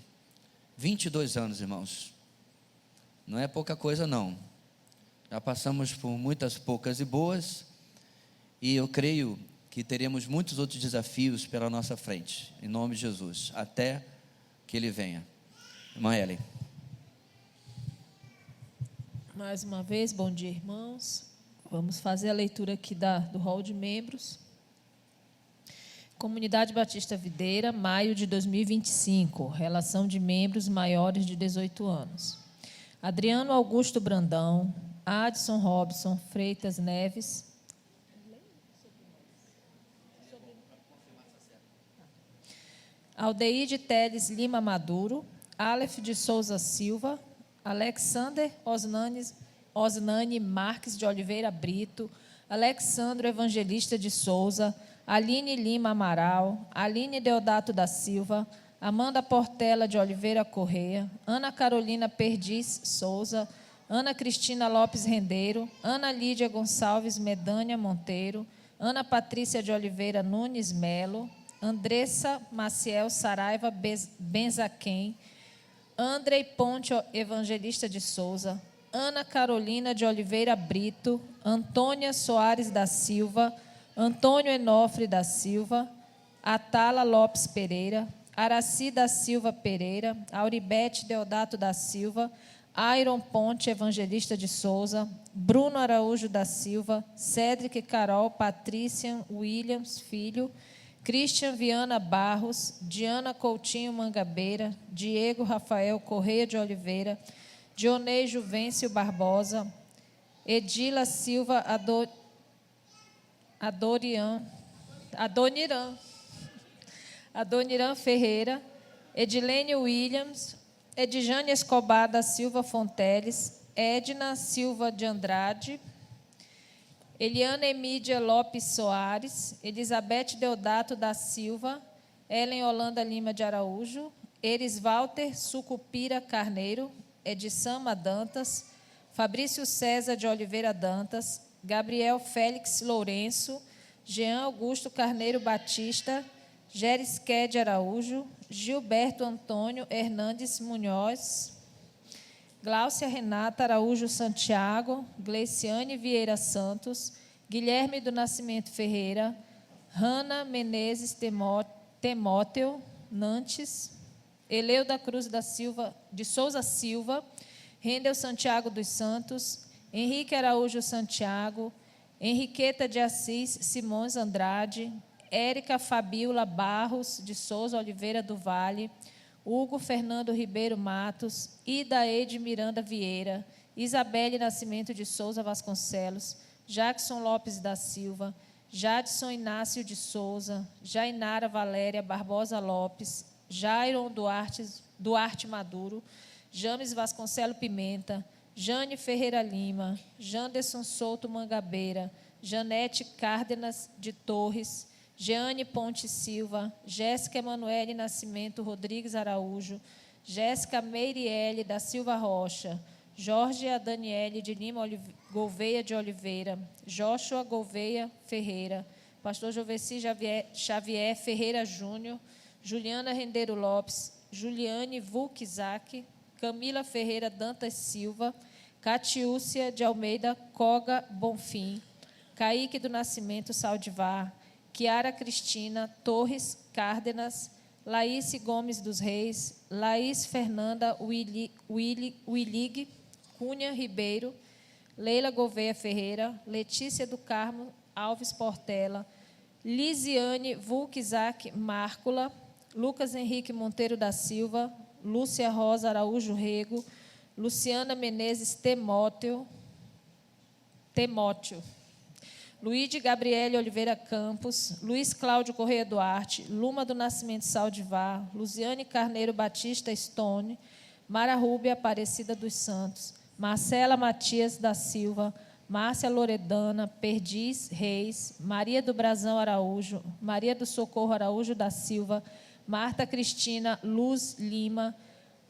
Speaker 14: 22 anos, irmãos. Não é pouca coisa, não. Já passamos por muitas poucas e boas, e eu creio que teremos muitos outros desafios pela nossa frente, em nome de Jesus, até que Ele venha. Irmã Ellen.
Speaker 2: Mais uma vez, bom dia, irmãos. Vamos fazer a leitura aqui do rol de membros. Comunidade Batista Videira, maio de 2025. Relação de membros maiores de 18 anos. Adriano Augusto Brandão, Adson Robson Freitas Neves. Aldeide Teles Lima Maduro, Aleph de Souza Silva, Alexander Osnani Marques de Oliveira Brito, Alexandro Evangelista de Souza, Aline Lima Amaral, Aline Deodato da Silva, Amanda Portela de Oliveira Correia, Ana Carolina Perdiz Souza, Ana Cristina Lopes Rendeiro, Ana Lídia Gonçalves Medânia Monteiro, Ana Patrícia de Oliveira Nunes Melo, Andressa Maciel Saraiva Benzaquem, Andrei Ponte Evangelista de Souza, Ana Carolina de Oliveira Brito, Antônia Soares da Silva, Antônio Enofre da Silva, Atala Lopes Pereira, Araci da Silva Pereira, Auribete Deodato da Silva, Airon Ponte Evangelista de Souza, Bruno Araújo da Silva, Cédric Carol Patrícia Williams Filho, Christian Viana Barros, Diana Coutinho Mangabeira, Diego Rafael Correia de Oliveira, Dionei Juvencio Barbosa, Edila Silva Adoniran Ferreira, Edilene Williams, Edjane Escobar da Silva Fonteles, Edna Silva de Andrade, Eliana Emídia Lopes Soares, Elizabeth Deodato da Silva, Ellen Holanda Lima de Araújo, Eris Walter Sucupira Carneiro, Edissama Dantas, Fabrício César de Oliveira Dantas, Gabriel Félix Lourenço, Jean Augusto Carneiro Batista, Geres Quede Araújo, Gilberto Antônio Hernandes Munhoz, Gláucia Renata Araújo Santiago, Gleiciane Vieira Santos, Guilherme do Nascimento Ferreira, Rana Menezes Temóteo Nantes, Eleu da Cruz da Silva, de Souza Silva, Rendel Santiago dos Santos, Henrique Araújo Santiago, Henriqueta de Assis Simões Andrade, Érica Fabiola Barros de Souza Oliveira do Vale, Hugo Fernando Ribeiro Matos, Idaede Miranda Vieira, Isabelle Nascimento de Souza Vasconcelos, Jackson Lopes da Silva, Jadson Inácio de Souza, Jainara Valéria Barbosa Lopes, Jairon Duarte Maduro, James Vasconcelo Pimenta, Jane Ferreira Lima, Janderson Souto Mangabeira, Janete Cárdenas de Torres, Jeane Ponte Silva, Jéssica Emanuele Nascimento Rodrigues Araújo, Jéssica Meiriele da Silva Rocha, Jorge Daniele de Lima Gouveia de Oliveira, Joshua Gouveia Ferreira, Pastor Joveci Xavier Ferreira Júnior, Juliana Rendeiro Lopes, Juliane Vulk Isaac, Camila Ferreira Dantas Silva, Catiúcia de Almeida Coga Bonfim, Caíque do Nascimento Saldivar, Kiara Cristina Torres Cárdenas, Laís Gomes dos Reis, Laís Fernanda Willig Cunha Ribeiro, Leila Gouveia Ferreira, Letícia do Carmo Alves Portela, Lisiane Vulk Isaac Márcula, Lucas Henrique Monteiro da Silva, Lúcia Rosa Araújo Rego, Luciana Menezes Temóteo, Luíde Gabriele Oliveira Campos, Luiz Cláudio Correia Duarte, Luma do Nascimento Saldivar, Luziane Carneiro Batista Stone, Mara Rúbia Aparecida dos Santos, Marcela Matias da Silva, Márcia Loredana Perdiz Reis, Maria do Brazão Araújo, Maria do Socorro Araújo da Silva, Marta Cristina Luz Lima,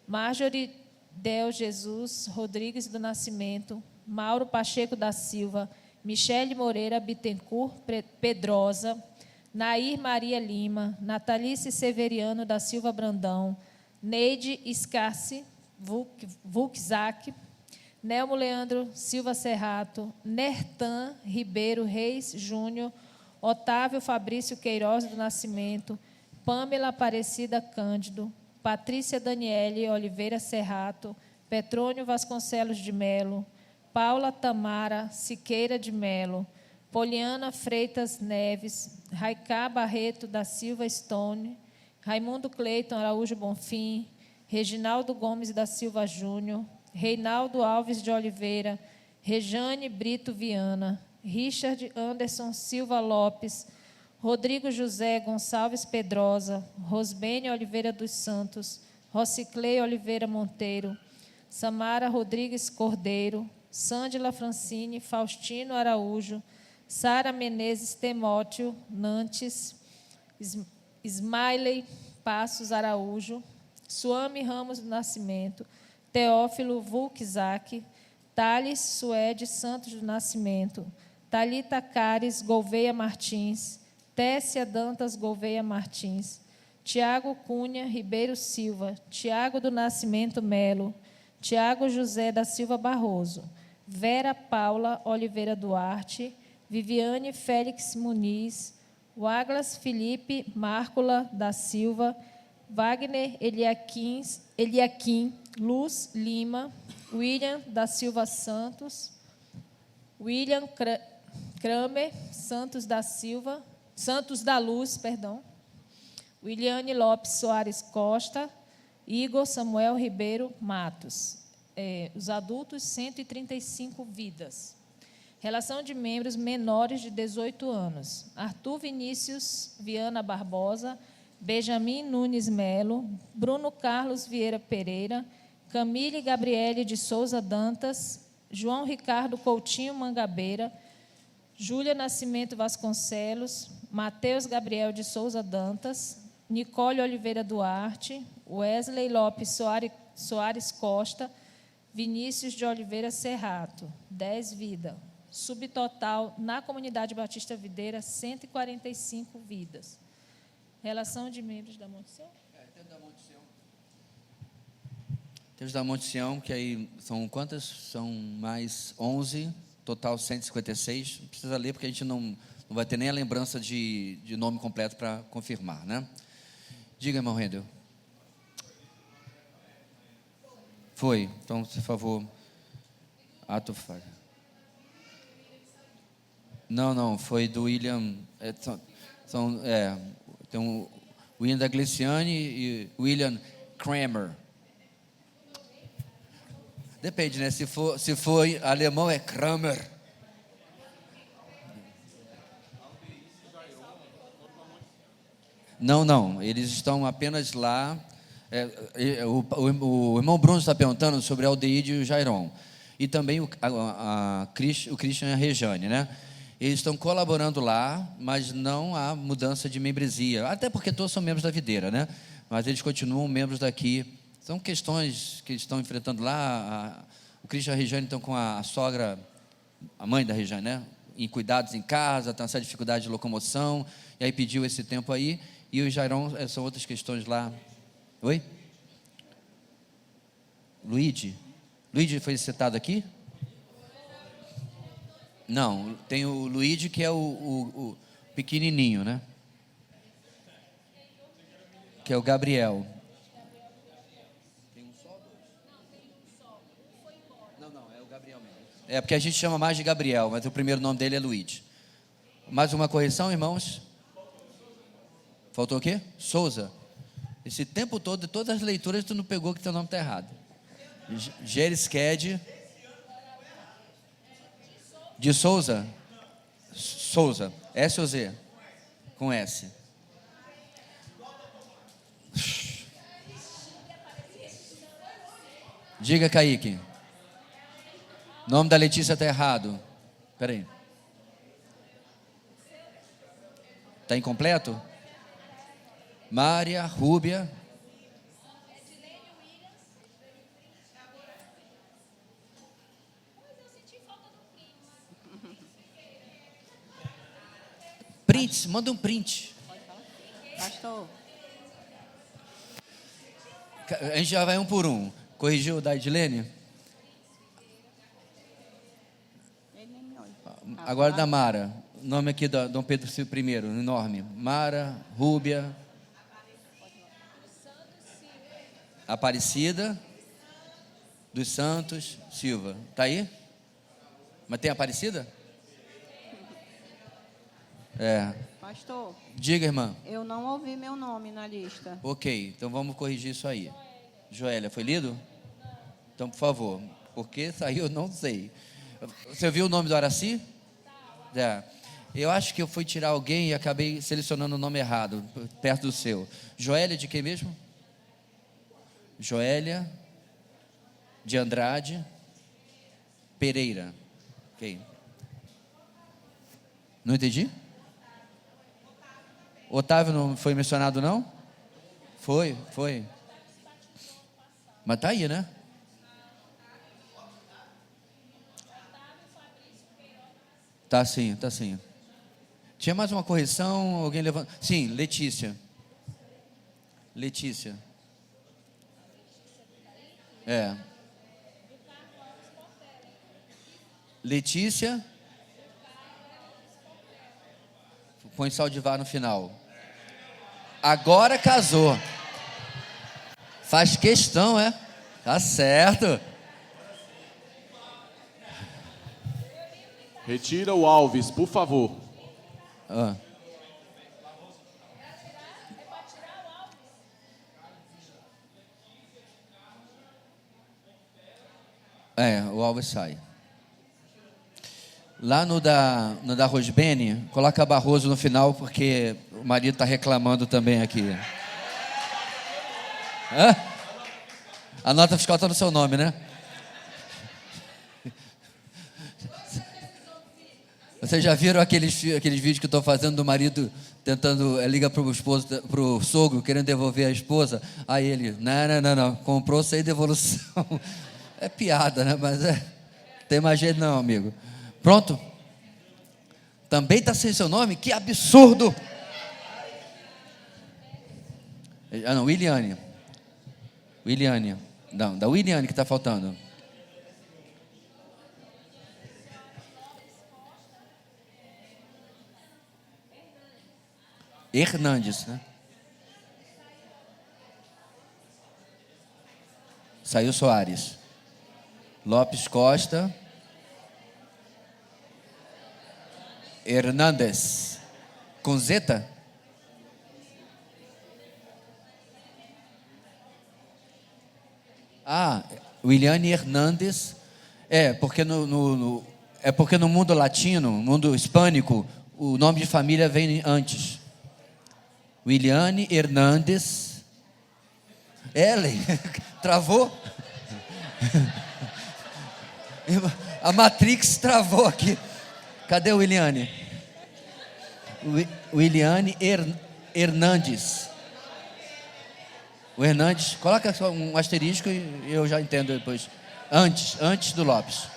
Speaker 2: Marjorie Del Jesus Rodrigues do Nascimento, Mauro Pacheco da Silva, Michele Moreira Bittencourt Pedrosa, Nair Maria Lima, Natalice Severiano da Silva Brandão, Neide Escarce Vulkzak, Nelmo Leandro Silva Serrato, Nertan Ribeiro Reis Júnior, Otávio Fabrício Queiroz do Nascimento, Pâmela Aparecida Cândido, Patrícia Daniele Oliveira Serrato, Petrônio Vasconcelos de Melo, Paula Tamara Siqueira de Melo, Poliana Freitas Neves, Raicá Barreto da Silva Stone, Raimundo Cleiton Araújo Bonfim, Reginaldo Gomes da Silva Júnior, Reinaldo Alves de Oliveira, Rejane Brito Viana, Richard Anderson Silva Lopes, Rodrigo José Gonçalves Pedrosa, Rosbene Oliveira dos Santos, Rociclei Oliveira Monteiro, Samara Rodrigues Cordeiro, Sândila Francine Faustino Araújo, Sara Menezes Temóteo Nantes, Smiley Passos Araújo, Suame Ramos do Nascimento, Teófilo Vulkzak, Thales Suede Santos do Nascimento, Thalita Cares Gouveia Martins, Tessia Dantas Gouveia Martins, Tiago Cunha Ribeiro Silva, Tiago do Nascimento Melo, Tiago José da Silva Barroso, Vera Paula Oliveira Duarte, Viviane Félix Muniz, Waglas Felipe Márcula da Silva, Wagner Eliaquim Luz Lima, William da Silva Santos, William Kramer Santos da Silva, Santos da Luz, perdão, Williane Lopes Soares Costa, Igor Samuel Ribeiro Matos. Os adultos, 135 vidas. Relação de membros menores de 18 anos. Arthur Vinícius Viana Barbosa, Benjamin Nunes Melo, Bruno Carlos Vieira Pereira, Camille Gabriele de Souza Dantas, João Ricardo Coutinho Mangabeira, Júlia Nascimento Vasconcelos, Mateus Gabriel de Souza Dantas, Nicole Oliveira Duarte, Wesley Lopes Soares Costa, Vinícius de Oliveira Serrato, 10 vidas. Subtotal, na Comunidade Batista Videira, 145 vidas. Relação de membros da Monte Sião?
Speaker 14: Temos da Monte Sião, que aí são quantas? São mais 11, total 156. Não precisa ler, porque a gente não vai ter nem a lembrança de nome completo para confirmar, né? Diga, irmão Rendel. Foi. Então, por favor, ato falho. Não, foi do William. Tem o William da Gliciane e William Kramer. Depende, né? Se for alemão é Kramer. Não, eles estão apenas lá. O irmão Bruno está perguntando sobre a Aldeide e o Jairon. E também o Christian e a Rejane, né? Eles estão colaborando lá, mas não há mudança de membresia. Até porque todos são membros da videira, né? Mas eles continuam membros daqui. São questões que eles estão enfrentando lá. O Christian e a Rejane estão com a sogra, a mãe da Rejane, né? Em cuidados em casa, tem essa dificuldade de locomoção. E aí pediu esse tempo aí. E o Jairon são outras questões lá. Oi? Luigi foi citado aqui? Não, tem o Luigi, que é o pequenininho, né? Que é o Gabriel. Tem um só ou dois? Não, é o Gabriel mesmo. É porque a gente chama mais de Gabriel, mas o primeiro nome dele é Luigi. Mais uma correção, irmãos? Faltou o quê? Souza. Esse tempo todo, todas as leituras, tu não pegou que teu nome está errado. Gerisked de Souza. Souza. S ou Z? Com S. Diga, Kaique. O nome da Letícia está errado. Espera aí. Está incompleto? Mária, Rúbia. Prints, manda um print.
Speaker 11: Pastor.
Speaker 14: A gente já vai um por um. Corrigiu o da Edilene? Agora da Mara. O nome aqui da Dom Pedro I, enorme. Mara, Rúbia. Aparecida dos Santos Silva. Está aí? Mas tem Aparecida?
Speaker 11: Pastor.
Speaker 14: Diga, irmã.
Speaker 11: Eu não ouvi meu nome na lista.
Speaker 14: Ok, então vamos corrigir isso aí. Joélia, foi lido? Então, por favor. Porque saiu, eu não sei. Você viu o nome do Araci? Eu acho que eu fui tirar alguém e acabei selecionando o nome errado, perto do seu. Joélia de quem mesmo? Joélia de Andrade Pereira. Ok. Não entendi? Otávio não foi mencionado, não? Foi. Mas está aí, né? Tá sim. Tinha mais uma correção? Alguém levanta? Sim, Letícia. Letícia. Põe Saldivar no final. Agora casou. Faz questão, Tá certo.
Speaker 15: Retira o Alves, por favor.
Speaker 14: Ah. O Alves sai. Lá no da Rosbene, coloca Barroso no final, porque o marido está reclamando também aqui. Hã? A nota fiscal está no seu nome, né? Vocês já viram aqueles vídeos que eu estou fazendo do marido tentando, liga para o esposo, para o sogro, querendo devolver a esposa? Aí ele, não, comprou sem devolução. É piada, né? Mas tem mais jeito não, amigo. Pronto? Também está sem seu nome? Que absurdo! Ah, não, Williane. Não, da Williane que está faltando. Hernandes, né? Saiu Soares. Lopes Costa. Hernandes. Com zeta? Williane Hernandes. Porque porque no mundo latino, no mundo hispânico, o nome de família vem antes. Williane Hernandes. Ellen, travou? A Matrix travou aqui. Cadê o Williane? Williane Hernandes. O Hernandes, coloca só um asterisco e eu já entendo depois. Antes do Lopes.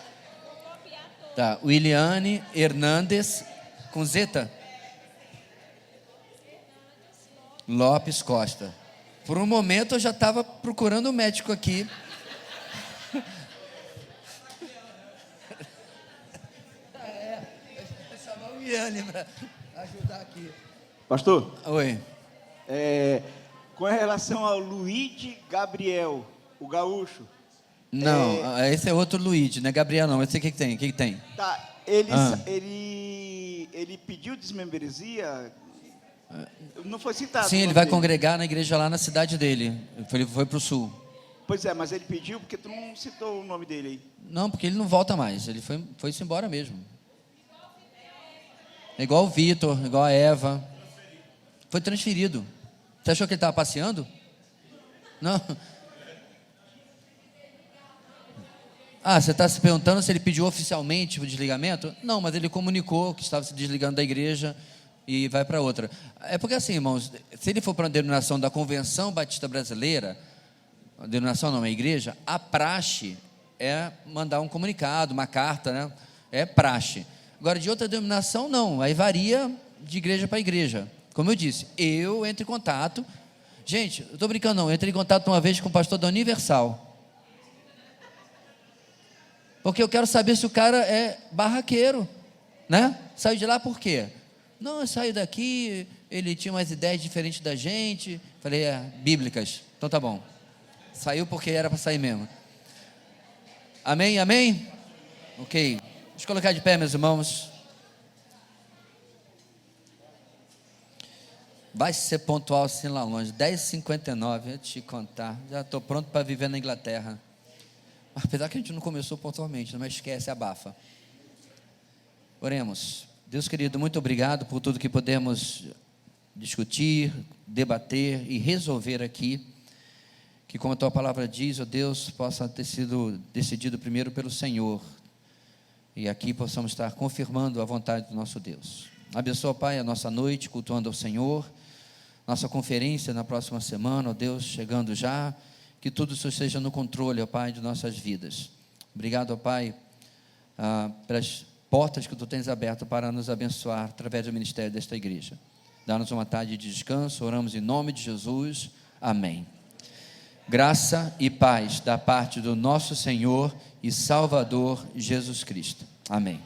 Speaker 14: Tá, Williane Hernandes com zeta. Lopes Costa. Por um momento eu já estava procurando um médico aqui. Chamar o Williane para ajudar aqui.
Speaker 16: Pastor?
Speaker 14: Oi.
Speaker 16: Com relação ao Luigi Gabriel, o gaúcho.
Speaker 14: Não, esse é outro Luigi, não é Gabriel não. Esse o que tem? O que tem?
Speaker 16: Tá, ele pediu desmembresia. Não foi citado.
Speaker 14: Sim, ele vai congregar na igreja lá na cidade dele. Ele foi para o sul.
Speaker 16: Pois é, mas ele pediu porque tu não citou o nome dele aí.
Speaker 14: Não, porque ele não volta mais. Ele foi-se embora mesmo. É igual o Vitor, igual a Eva. Foi transferido. Você achou que ele estava passeando? Não. Você está se perguntando se ele pediu oficialmente o desligamento? Não, mas ele comunicou que estava se desligando da igreja e vai para outra. É porque assim, irmãos, se ele for para uma denominação da Convenção Batista Brasileira, a denominação não, a igreja, a praxe é mandar um comunicado, uma carta, né? É praxe. Agora, de outra denominação, não. Aí varia de igreja para igreja. Como eu disse, eu entro em contato. Gente, eu estou brincando não, eu entrei em contato uma vez com o pastor da Universal. Porque eu quero saber se o cara é barraqueiro, né? Saiu de lá por quê? Não, eu saí daqui, ele tinha umas ideias diferentes da gente. Falei, bíblicas. Então tá bom. Saiu porque era para sair mesmo. Amém, amém? Ok. Vamos colocar de pé, meus irmãos. Vai ser pontual assim lá longe. 10h59, eu te contar. Já estou pronto para viver na Inglaterra. Apesar que a gente não começou pontualmente, mas esquece, abafa. Oremos. Deus querido, muito obrigado por tudo que podemos discutir, debater e resolver aqui. Que como a tua palavra diz, ó Deus, possa ter sido decidido primeiro pelo Senhor. E aqui possamos estar confirmando a vontade do nosso Deus. Abençoa, Pai, a nossa noite, cultuando ao Senhor. Nossa conferência na próxima semana, ó Deus, chegando já. Que tudo isso esteja no controle, ó Pai, de nossas vidas. Obrigado, ó Pai, pelas portas que Tu tens aberto para nos abençoar através do ministério desta igreja. Dá-nos uma tarde de descanso, oramos em nome de Jesus. Amém. Graça e paz da parte do nosso Senhor e Salvador Jesus Cristo. Amém.